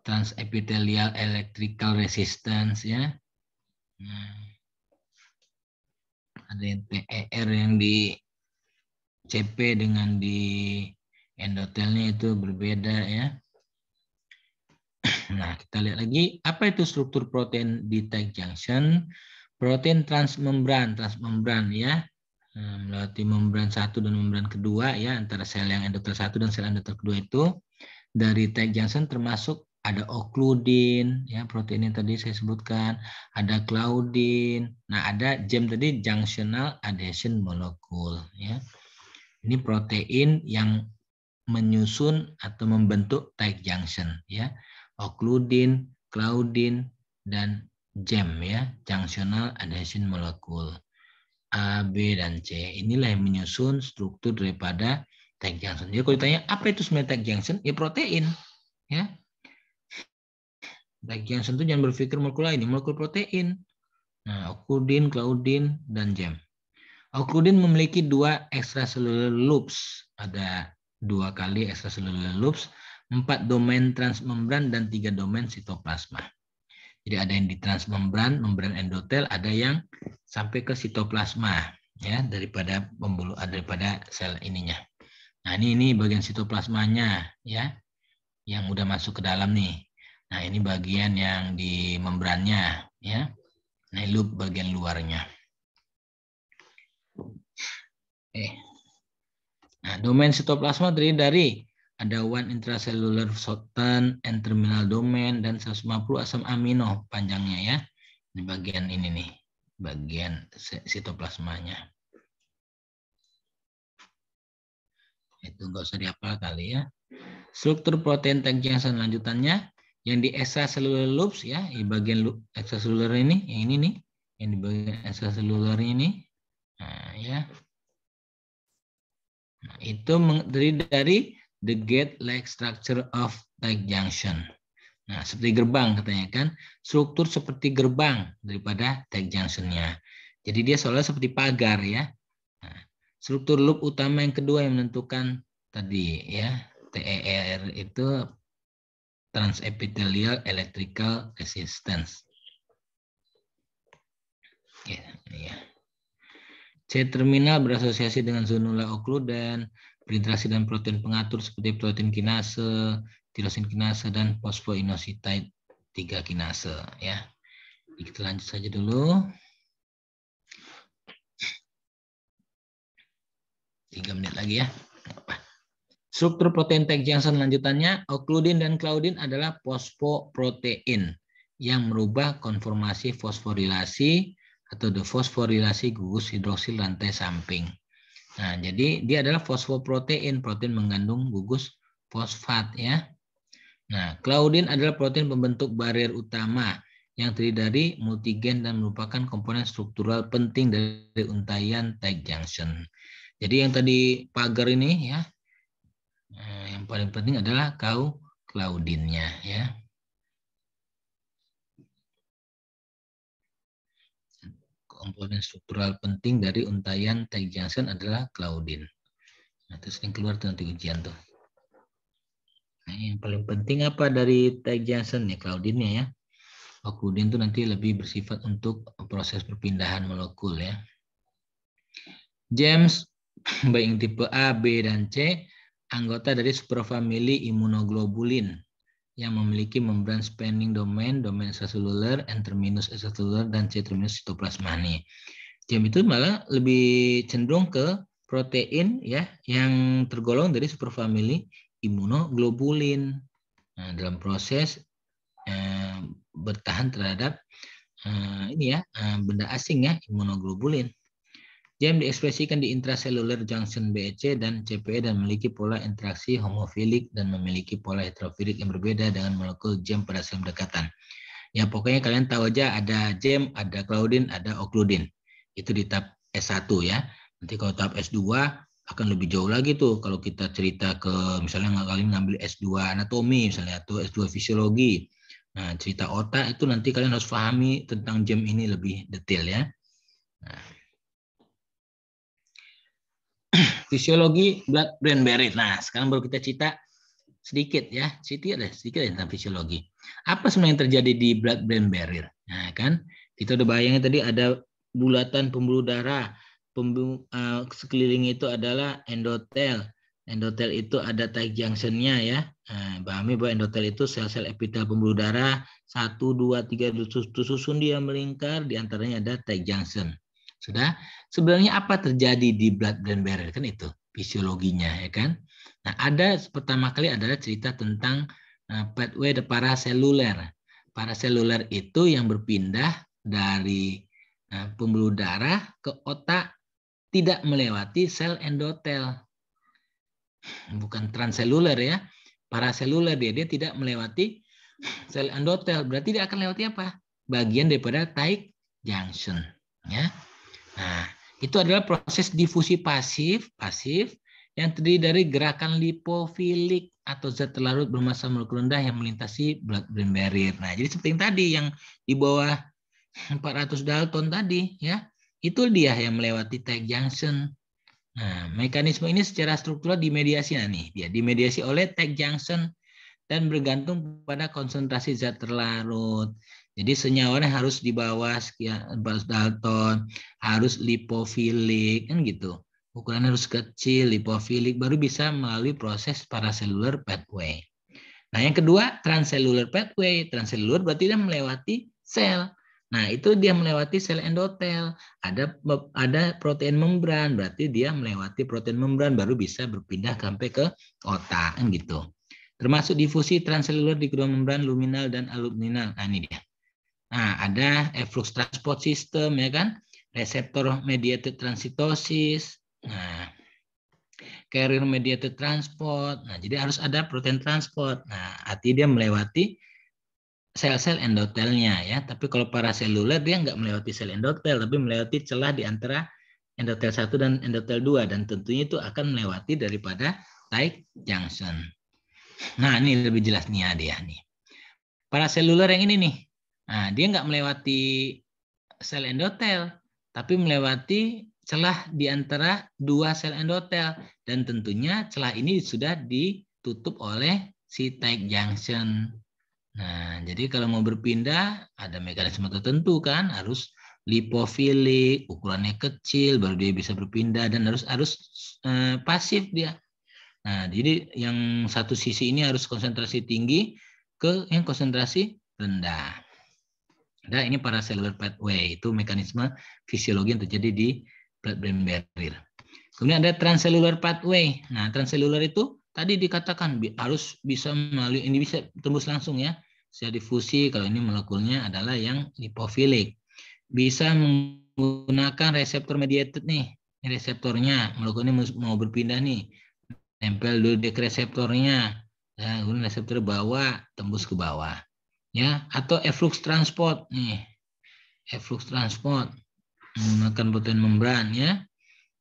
transepithelial electrical resistance ya. Nah, ada yang TER yang di CP dengan di endotelnya itu berbeda ya. Nah, kita lihat lagi apa itu struktur protein di tight junction. Protein transmembran ya. Nah, melewati membran satu dan membran kedua ya, antara sel yang endotel satu dan sel endotel kedua itu. Dari tight junction termasuk ada occludin ya, protein yang tadi saya sebutkan, ada claudin. Nah, ada gem tadi, junctional adhesion molecule ya. Ini protein yang menyusun atau membentuk tight junction ya. Occludin, claudin, dan gem ya, junctional adhesion molecule. A, B, dan C. Inilah yang menyusun struktur daripada tight junction. Jadi kalau ditanya apa itu sebenarnya tight junction? Ya protein ya. Tight junction itu jangan berpikir molekul lain, molekul protein. Nah, occludin, claudin, dan gem. Occludin memiliki 2 extracellular loops. Ada 2 kali extracellular loops, 4 domain transmembran, dan 3 domain sitoplasma. Jadi ada yang di transmembran, membran endotel, ada yang sampai ke sitoplasma ya, daripada pembuluh, daripada sel ininya. Nah, ini bagian sitoplasmanya ya, yang udah masuk ke dalam nih. Nah, ini bagian yang di membrannya ya. Nah, loop bagian luarnya. Nah, domain sitoplasma terdiri dari ada 1 intracellular substance, N-terminal domain, dan 150 asam amino panjangnya ya. Di bagian ini nih, bagian sitoplasmanya. Itu nggak usah dihafal kali ya. Struktur protein tight junction lanjutannya yang di extracellular loops ya, di bagian loop extracellular ini, yang ini nih, yang di bagian extracellular ini. Nah, ya. Nah, itu terdiri dari the gate-like structure of tight junction. Nah, seperti gerbang katanya kan, struktur seperti gerbang daripada tight junction-nya. Jadi dia seolah seperti pagar ya. Nah, struktur loop utama yang kedua yang menentukan tadi ya, TER itu transepithelial electrical resistance. Ya, ini ya. C-terminal berasosiasi dengan zonula occludan, berinteraksi dengan protein pengatur seperti protein kinase, tirosin kinase, dan fosfoinositide 3 kinase. Ya. Kita lanjut saja dulu. 3 menit lagi ya. Struktur protein tight junction lanjutannya, occludin dan claudin adalah fosfoprotein yang merubah konformasi fosforilasi atau defosforilasi gugus hidroksil rantai samping. Nah, jadi dia adalah fosfoprotein, protein mengandung gugus fosfat ya. Nah, claudin adalah protein pembentuk barier utama yang terdiri dari multigen dan merupakan komponen struktural penting dari untaian tight junction. Jadi yang tadi pagar ini ya, yang paling penting adalah claudinnya ya. Komponen struktural penting dari untaian tight junction adalah claudin. Nah, terus yang keluar tuh nanti ujian tuh. Nah, yang paling penting apa dari tight junction ya, claudinnya ya. Occludin itu nanti lebih bersifat untuk proses perpindahan molekul ya. James baik tipe A, B, dan C anggota dari superfamili immunoglobulin yang memiliki membran spanning domain, domain extracellular, N-terminus extracellular, dan C-terminus sitoplasmani. Jam itu malah lebih cenderung ke protein ya yang tergolong dari superfamili immunoglobulin. Nah, dalam proses bertahan terhadap ini ya benda asing ya, immunoglobulin. Jam diekspresikan di intracellular junction BEC dan CPE dan memiliki pola interaksi homofilik dan memiliki pola heterofilik yang berbeda dengan molekul jam pada sel dekatan. Ya pokoknya kalian tahu aja ada jam, ada claudin, ada occludin. Itu di tahap S1 ya. Nanti kalau tahap S2 akan lebih jauh lagi tuh kalau kita cerita ke misalnya kalian ngambil S2 anatomi misalnya atau S2 fisiologi. Nah, cerita otak itu nanti kalian harus pahami tentang jam ini lebih detail ya. Nah, fisiologi blood-brain barrier. Nah, sekarang baru kita cerita sedikit tentang fisiologi. Apa sebenarnya yang terjadi di blood-brain barrier? Nah, kan kita udah bayangin tadi ada bulatan pembuluh darah. Sekeliling itu adalah endotel. Endotel itu ada tight junction-nya ya. Nah, pahami bahwa endotel itu sel-sel epitel pembuluh darah 1, 2, 3 susun dia melingkar, di antaranya ada tight junction. Sudah, sebenarnya apa terjadi di blood-brain barrier kan itu fisiologinya ya kan. Nah, ada pertama kali adalah cerita tentang pathway paraseluler. Paraseluler itu yang berpindah dari pembuluh darah ke otak tidak melewati sel endotel. Bukan transseluler ya. Paraseluler dia tidak melewati sel endotel. Berarti dia akan lewati apa? Bagian daripada tight junction ya. Nah, itu adalah proses difusi pasif yang terdiri dari gerakan lipofilik atau zat terlarut bermassa molekul rendah yang melintasi blood-brain barrier. Nah, jadi seperti yang tadi yang di bawah 400 Dalton tadi ya, itu dia yang melewati tight junction. Nah, mekanisme ini secara struktural dimediasi dia dimediasi oleh tight junction dan bergantung pada konsentrasi zat terlarut. Jadi senyawanya harus di bawah sekian 400 Dalton, harus lipofilik kan gitu. Ukurannya harus kecil, lipofilik, baru bisa melalui proses paracellular pathway. Nah, yang kedua transcellular pathway. Transcellular berarti dia melewati sel. Nah, itu dia melewati sel endotel. Ada protein membran, berarti dia melewati protein membran baru bisa berpindah sampai ke otak kan gitu. Termasuk difusi transseluler di kedua membran luminal dan albuminal. Nah, ini dia. Nah, ada efflux transport system ya kan, reseptor mediated transitosis. Nah, carrier mediated transport. Nah, jadi harus ada protein transport. Nah, artinya dia melewati sel-sel endotelnya ya. Tapi kalau paraseluler dia nggak melewati sel endotel, tapi melewati celah di antara endotel 1 dan endotel 2, dan tentunya itu akan melewati daripada tight junction. Nah, ini lebih jelas nih ya dia nih. Paraseluler yang ini nih. Nah, dia nggak melewati sel endotel, tapi melewati celah di antara 2 sel endotel, dan tentunya celah ini sudah ditutup oleh si tight junction. Nah, jadi kalau mau berpindah ada mekanisme tertentu kan, harus lipofilik, ukurannya kecil baru dia bisa berpindah, dan harus pasif dia. Nah, jadi yang satu sisi ini harus konsentrasi tinggi ke yang konsentrasi rendah. Nah, ini paracellular pathway, itu mekanisme fisiologi yang terjadi di blood-brain barrier. Kemudian ada transcellular pathway. Nah, transcellular itu tadi dikatakan harus bisa melalui, ini bisa tembus langsung ya, bisa difusi. Kalau ini molekulnya adalah yang lipofilik. Bisa menggunakan reseptor mediated nih. Ini reseptornya, molekul ini mau berpindah nih. Tempel dulu di reseptornya. Ya, kemudian reseptor bawah, tembus ke bawah. Ya, atau efflux transport nih. Efflux transport menggunakan protein membran ya.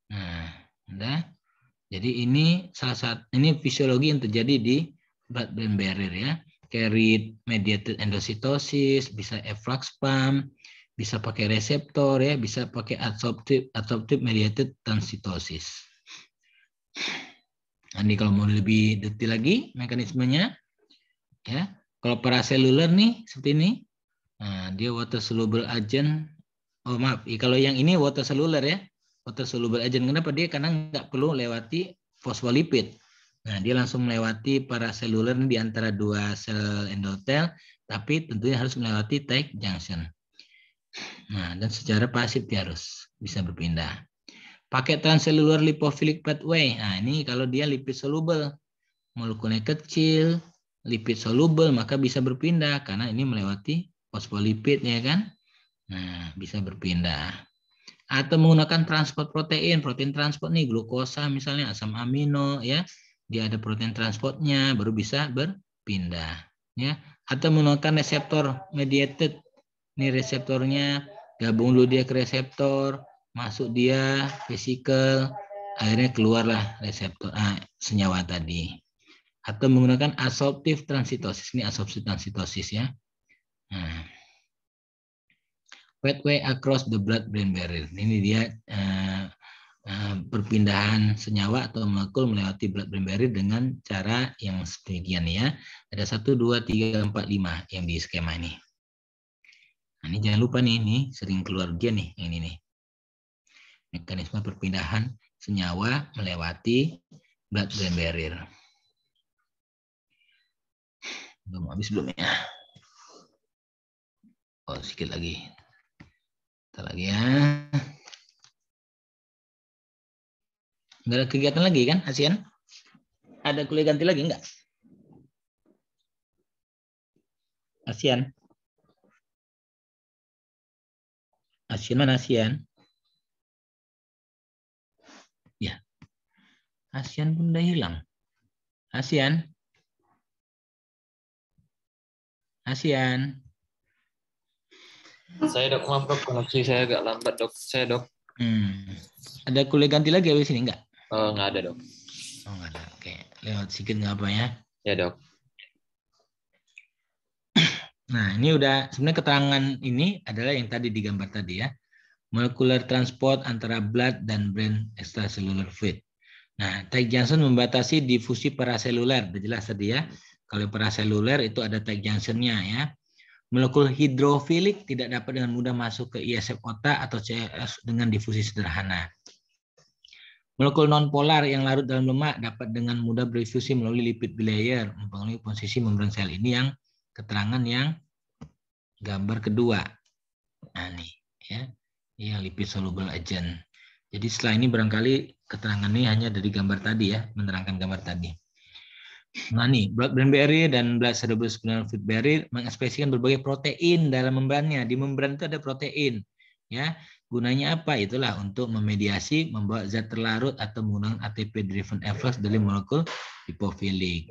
Nah, udah. Jadi ini salah satu, ini fisiologi yang terjadi di blood-brain barrier ya. Carried mediated endositosis, bisa efflux pump, bisa pakai reseptor ya, bisa pakai adsorptive mediated transcytosis. Ini kalau mau lebih detail lagi mekanismenya ya. Kalau paraseluler nih seperti ini. Nah, dia water soluble agent. Oh maaf, kalau yang ini water cellular ya. Water soluble agent. Kenapa dia? Karena nggak perlu lewati fosfolipid. Nah, dia langsung melewati paraseluler di antara 2 sel endotel, tapi tentunya harus melewati tight junction. Nah, dan secara pasif dia harus bisa berpindah. Pakai transcellular lipophilic pathway. Nah, ini kalau dia lipid soluble, molekulnya kecil, lipid soluble, maka bisa berpindah karena ini melewati fosfolipid ya kan. Nah, bisa berpindah. Atau menggunakan transport protein transport nih, glukosa misalnya, asam amino ya. Dia ada protein transportnya baru bisa berpindah ya. Atau menggunakan reseptor mediated. Ini reseptornya gabung dulu dia ke reseptor, masuk dia vesikel, akhirnya keluarlah reseptor senyawa tadi. Atau menggunakan adsorptive transcytosis. Ini adsorptive transcytosis ya. Nah, pathway across the blood-brain barrier. Ini dia perpindahan senyawa atau molekul melewati blood-brain barrier dengan cara yang sedemikian ya. Ada 1, 2, 3, 4, 5 yang di skema ini. Nah, ini jangan lupa nih, ini sering keluar ujian nih, yang ini nih. Mekanisme perpindahan senyawa melewati blood-brain barrier. Belum habis belum ya? Oh, sedikit lagi. Kita lagi ya. Nggak ada kegiatan lagi kan, ASEAN? Ada kuliah ganti lagi enggak? ASEAN? ASEAN mana ASEAN? Ya. ASEAN pun udah hilang. ASEAN? ASEAN? Saya dok, maaf dok, koneksi saya agak lambat dok. Saya dok. Ada kuliah ganti lagi habis ini enggak? Nggak ada dok. Oh nggak ada. Oke, lewat sedikit nggak apa ya? Ya dok. Nah ini udah sebenarnya keterangan ini adalah yang tadi digambar tadi ya. Molecular transport antara blood dan brain extracellular fluid. Nah, tight junction membatasi difusi paraseluler. Udah jelas tadi ya. Kalau paraseluler itu ada tight junction-nya ya. Molekul hidrofilik tidak dapat dengan mudah masuk ke ISF otak atau CSF dengan difusi sederhana. Molekul nonpolar yang larut dalam lemak dapat dengan mudah berdifusi melalui lipid bilayer, mempengaruhi posisi membran sel. Ini yang keterangan yang gambar kedua. Nah, nih ya. Ini yang lipid soluble agent. Jadi setelah ini barangkali keterangan ini hanya dari gambar tadi ya, menerangkan gambar tadi. Nah nih, blood-brain barrier dan blood cerebrospinal fluid barrier mengekspresikan berbagai protein dalam membrannya. Di membran itu ada protein. Ya, gunanya apa? Itulah untuk memediasi, membawa zat terlarut atau menggunakan ATP driven efflux dari molekul lipofilik.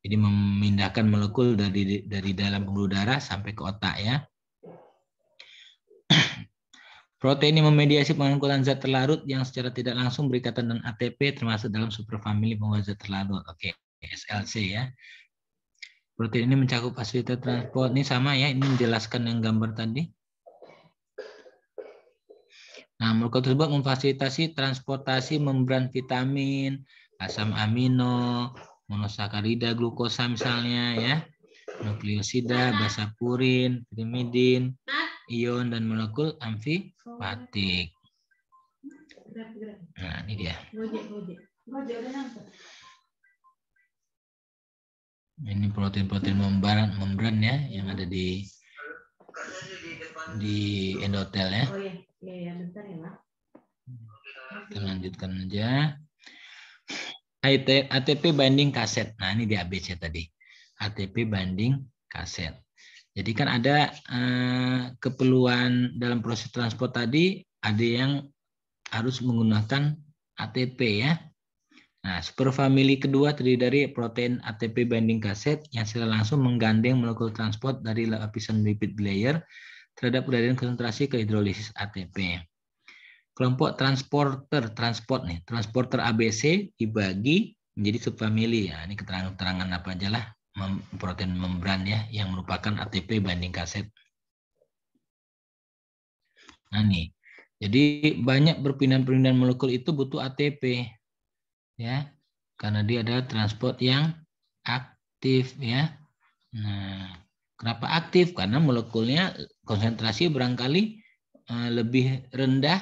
Jadi memindahkan molekul dari dalam pembuluh darah sampai ke otak ya. Protein yang memediasi pengangkutan zat terlarut yang secara tidak langsung berikatan dengan ATP termasuk dalam superfamili pembawa zat terlarut. Oke, SLC ya. Protein ini mencakup fasilitas transport. Ini sama ya, ini menjelaskan yang gambar tadi. Nah, molekul tersebut memfasilitasi transportasi membran vitamin, asam amino, monosakarida, glukosa misalnya ya, nukleosida, basa purin, pirimidin, ion dan molekul amfifatik. Nah, ini dia. Ini protein-protein membran ya yang ada di endotel ya. Kita lanjutkan aja. ATP binding kaset. Nah, ini di ABC tadi. ATP binding kaset. Jadi kan ada keperluan dalam proses transport tadi, ada yang harus menggunakan ATP ya. Nah, superfamili kedua terdiri dari protein ATP binding kaset yang secara langsung menggandeng molekul transport dari lapisan lipid layer terhadap gradien konsentrasi ke hidrolisis ATP. Kelompok transporter ABC dibagi menjadi subfamili. Ya, ini keterangan apa aja lah protein membran ya yang merupakan ATP binding kaset. Nah nih, jadi banyak perpindahan-perpindahan molekul itu butuh ATP ya, karena dia adalah transport yang aktif ya. Nah, kenapa aktif? Karena molekulnya konsentrasi barangkali lebih rendah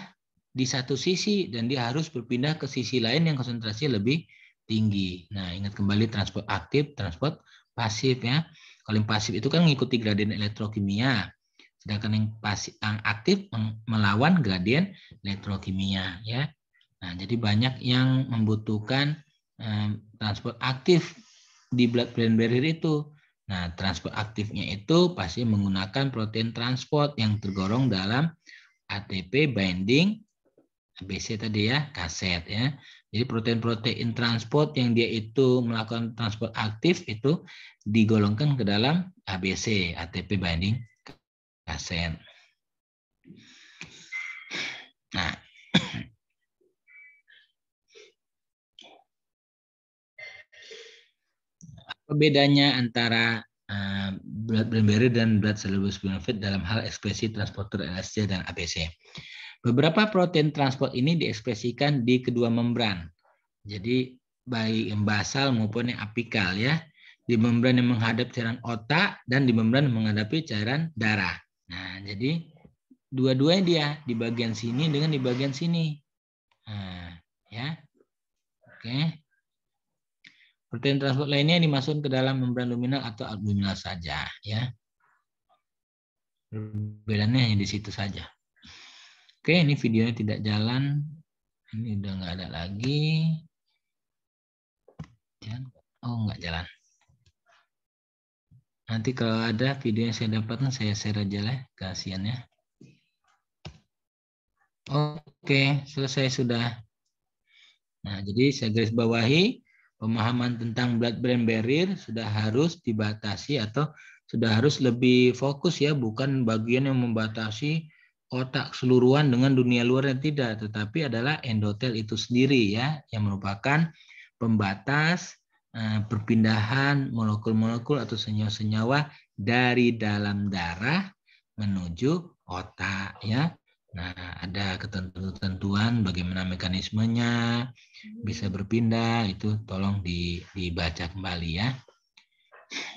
di satu sisi dan dia harus berpindah ke sisi lain yang konsentrasi lebih tinggi. Nah, ingat kembali transport aktif, transport pasif ya. Kalau yang pasif itu kan mengikuti gradien elektrokimia. Sedangkan yang pasif, yang aktif melawan gradien elektrokimia ya. Nah, jadi banyak yang membutuhkan transport aktif di blood-brain barrier itu. Nah, transport aktifnya itu pasti menggunakan protein transport yang tergolong dalam ATP binding ABC tadi ya, kaset ya. Jadi protein-protein transport yang dia itu melakukan transport aktif itu digolongkan ke dalam ABC, ATP binding kaset. Nah, apa bedanya antara blood-brain barrier dan blood-soluble benefit dalam hal ekspresi transporter LSD dan ABC? Beberapa protein transport ini diekspresikan di kedua membran. Jadi baik yang basal maupun yang apikal ya. Di membran yang menghadap cairan otak dan di membran yang menghadapi cairan darah. Nah, jadi dua-duanya dia di bagian sini dengan di bagian sini. Nah, ya. Oke. Protein transport lainnya dimasukkan ke dalam membran luminal atau abdominal saja ya. Perbedaannya hanya di situ saja. Oke, ini videonya tidak jalan. Ini udah nggak ada lagi. Oh, nggak jalan. Nanti kalau ada video yang saya dapatkan, saya share aja lah. Kasihan ya. Oke, selesai sudah. Nah, jadi saya garis bawahi pemahaman tentang blood-brain barrier sudah harus dibatasi atau sudah harus lebih fokus ya, bukan bagian yang membatasi otak keseluruhan dengan dunia luarnya tidak, tetapi adalah endotel itu sendiri ya, yang merupakan pembatas perpindahan molekul-molekul atau senyawa-senyawa dari dalam darah menuju otak ya. Nah, ada ketentuan bagaimana mekanismenya bisa berpindah, itu tolong dibaca kembali ya.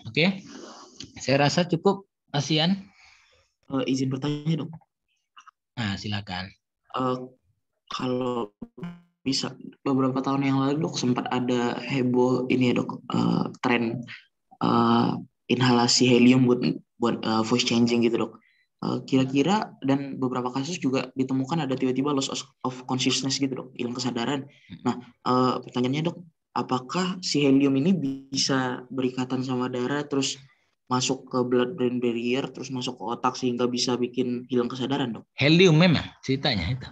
Oke, saya rasa cukup, Asian. Izin bertanya dok. Nah, silakan. Kalau bisa beberapa tahun yang lalu dok sempat ada heboh ini ya dok, tren inhalasi helium buat voice changing gitu dok. Kira-kira dan beberapa kasus juga ditemukan ada tiba-tiba loss of consciousness gitu dok, hilang kesadaran. Nah, pertanyaannya dok, apakah si helium ini bisa berikatan sama darah terus masuk ke blood-brain barrier terus masuk ke otak sehingga bisa bikin hilang kesadaran, Dok? Helium memang ceritanya itu.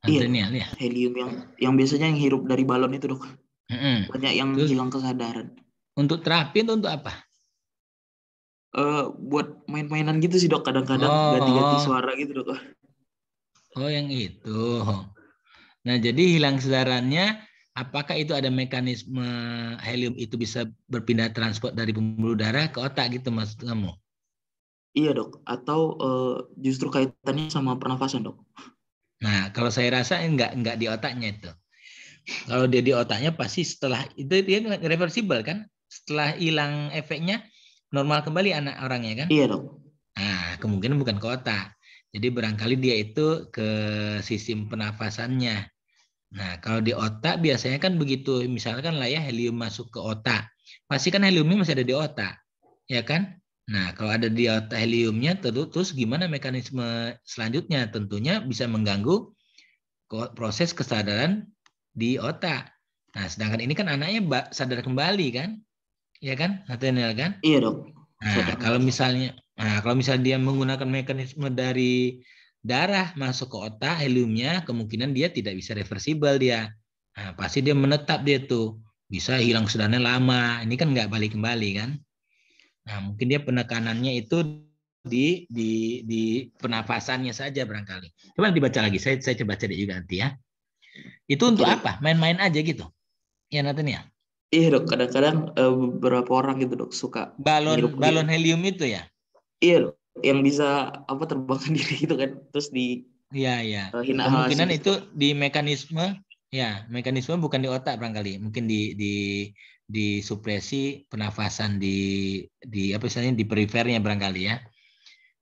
Iya, Nathaniel ya. helium yang biasanya yang hirup dari balon itu, Dok. Banyak yang Terus, hilang kesadaran. untuk terapi itu untuk apa? Buat main-mainan gitu sih, Dok. Kadang-kadang ganti-ganti suara gitu, Dok. Oh, yang itu. Nah, jadi hilang kesadarannya, apakah itu ada mekanisme helium itu bisa berpindah transport dari pembuluh darah ke otak gitu maksud kamu? Iya, Dok. Atau justru kaitannya sama pernafasan, Dok? Nah, kalau saya rasa enggak di otaknya itu. Kalau dia di otaknya pasti setelah itu dia reversible kan? Setelah hilang efeknya normal kembali anak orangnya kan? Iya, Dok. Nah, kemungkinan bukan ke otak. Jadi barangkali dia itu ke sistem pernafasannya. Nah, kalau di otak biasanya kan begitu, misalkan lah ya helium masuk ke otak. Pasti kan heliumnya masih ada di otak. Ya kan? Nah, kalau ada di otak heliumnya, terus gimana mekanisme selanjutnya? Tentunya bisa mengganggu proses kesadaran di otak. Nah, sedangkan ini kan anaknya sadar kembali kan? Ya kan? Nathaniel kan? Iya, Dok. Nah, kalau misalnya dia menggunakan mekanisme dari darah masuk ke otak heliumnya, kemungkinan dia tidak bisa reversibel dia. Nah, pasti dia menetap dia tuh. Bisa hilang kesadarnya lama. Ini kan nggak balik kembali kan? Nah, mungkin dia penekanannya itu di pernafasannya saja barangkali. Coba dibaca lagi. Saya coba cari juga nanti ya. Itu untuk apa? Main-main aja gitu. Ya, Nathaniel. Iya, Dok. Kadang-kadang beberapa orang gitu, Dok, suka balon helium itu ya. Iya, Dok. Yang bisa terbangkan diri gitu kan. Terus di Iya. Kemungkinan itu di mekanisme bukan di otak barangkali. Mungkin di supresi pernafasan di apa istilahnya di perifernya barangkali ya.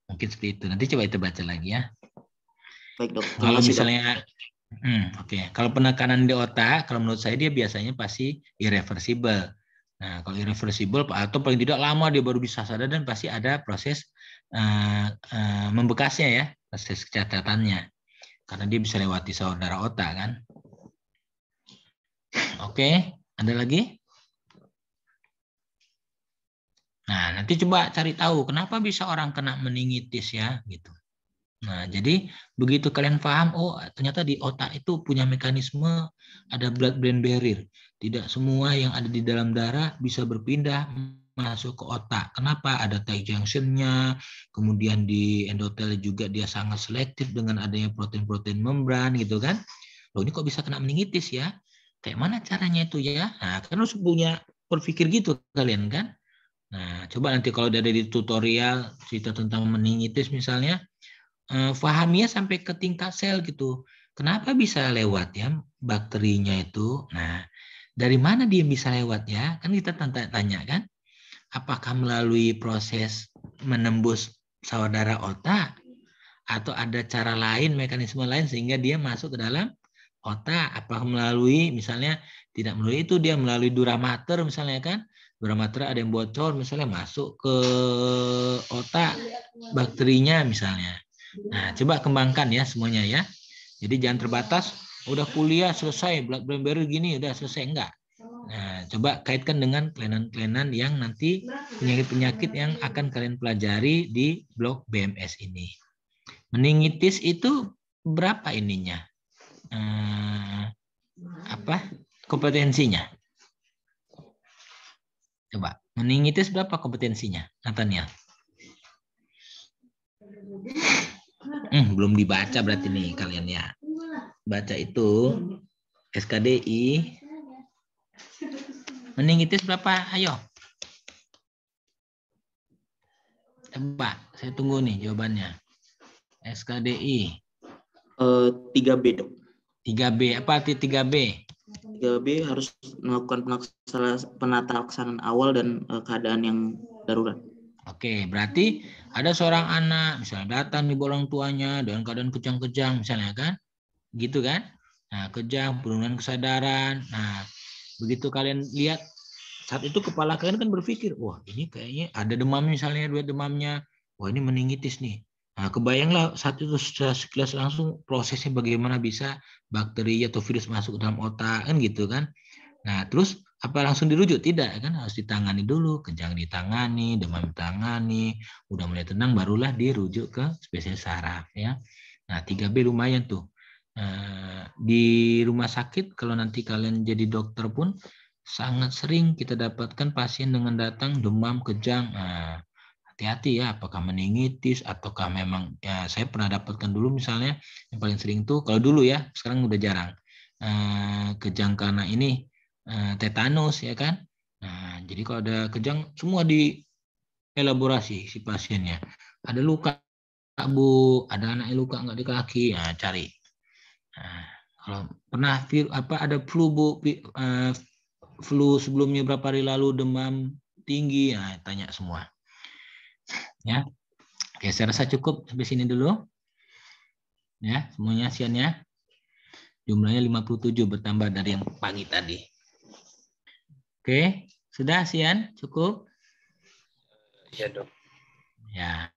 Mungkin seperti itu. Nanti coba itu baca lagi ya. Baik, Dok. Kalau misalnya kalau penekanan di otak, kalau menurut saya dia biasanya pasti irreversible. Nah, kalau irreversible atau paling tidak lama dia baru bisa sadar dan pasti ada proses membekasnya ya, proses catatannya. Karena dia bisa lewati saudara otak kan. Oke, ada lagi? Nah, nanti coba cari tahu kenapa bisa orang kena meningitis ya, gitu. Nah, jadi begitu kalian paham, oh ternyata di otak itu punya mekanisme, ada blood-brain barrier. Tidak semua yang ada di dalam darah bisa berpindah masuk ke otak. Kenapa? Ada tight junction-nya, kemudian di endotel juga dia sangat selektif dengan adanya protein-protein membran gitu kan. Loh ini kok bisa kena meningitis ya? Kayak mana caranya itu ya? Nah, kan harus punya berpikir gitu kalian kan. Nah, coba nanti kalau ada di tutorial cerita tentang meningitis misalnya, pahaminya sampai ke tingkat sel gitu. Kenapa bisa lewat ya bakterinya itu? Nah, dari mana dia bisa lewat ya? Kan kita tanya kan? Apakah melalui proses menembus saudara otak? Atau ada cara lain, mekanisme lain sehingga dia masuk ke dalam otak? Apakah melalui misalnya tidak melalui itu dia melalui dura mater misalnya kan? Dura mater ada yang bocor misalnya masuk ke otak bakterinya misalnya. Nah, coba kembangkan ya semuanya ya. Jadi jangan terbatas, udah kuliah selesai, blood-brain barrier gini, udah selesai. Enggak. Nah, coba kaitkan dengan kelainan-kelainan yang nanti penyakit-penyakit yang akan kalian pelajari di blok BMS ini. Meningitis itu berapa ininya? Kompetensinya? Coba, meningitis berapa kompetensinya, Nathaniel? Belum dibaca berarti nih kalian ya. Baca itu SKDI. Meningitis berapa? Ayo. Coba, saya tunggu nih jawabannya. SKDI. 3B, Dok. 3B, apa arti 3B? 3B harus melakukan penataksanaan awal dan keadaan yang darurat. Oke, berarti ada seorang anak misalnya datang di orang tuanya dengan keadaan kejang-kejang misalnya kan? Gitu kan? Nah, kejang, penurunan kesadaran. Nah, begitu kalian lihat saat itu kepala kalian kan berpikir, wah ini kayaknya ada demam misalnya, dua demamnya. Wah ini meningitis nih. Nah, kebayanglah saat itu sekilas langsung prosesnya bagaimana bisa bakteri atau virus masuk ke dalam otak kan gitu kan. Nah, terus apa langsung dirujuk? Tidak, kan harus ditangani dulu, kejang ditangani, demam ditangani, udah mulai tenang barulah dirujuk ke spesialis saraf ya. Nah, 3B lumayan tuh. Di rumah sakit kalau nanti kalian jadi dokter pun sangat sering kita dapatkan pasien dengan datang demam, kejang. Hati-hati ya, apakah meningitis ataukah memang ya, saya pernah dapatkan dulu misalnya yang paling sering tuh kalau dulu ya, sekarang udah jarang. Kejang karena ini tetanus ya kan. Nah, jadi kalau ada kejang semua dielaborasi si pasiennya. Ada luka Bu, ada anaknya luka nggak di kaki, nah, cari. Nah, kalau pernah ada flu Bu, flu sebelumnya berapa hari lalu demam tinggi, nah, tanya semua. Ya, oke, saya rasa cukup sampai sini dulu. Ya, semuanya siannya. Jumlahnya 57 bertambah dari yang pagi tadi. Oke, sudah Sian? Cukup? Iya, Dok. Ya.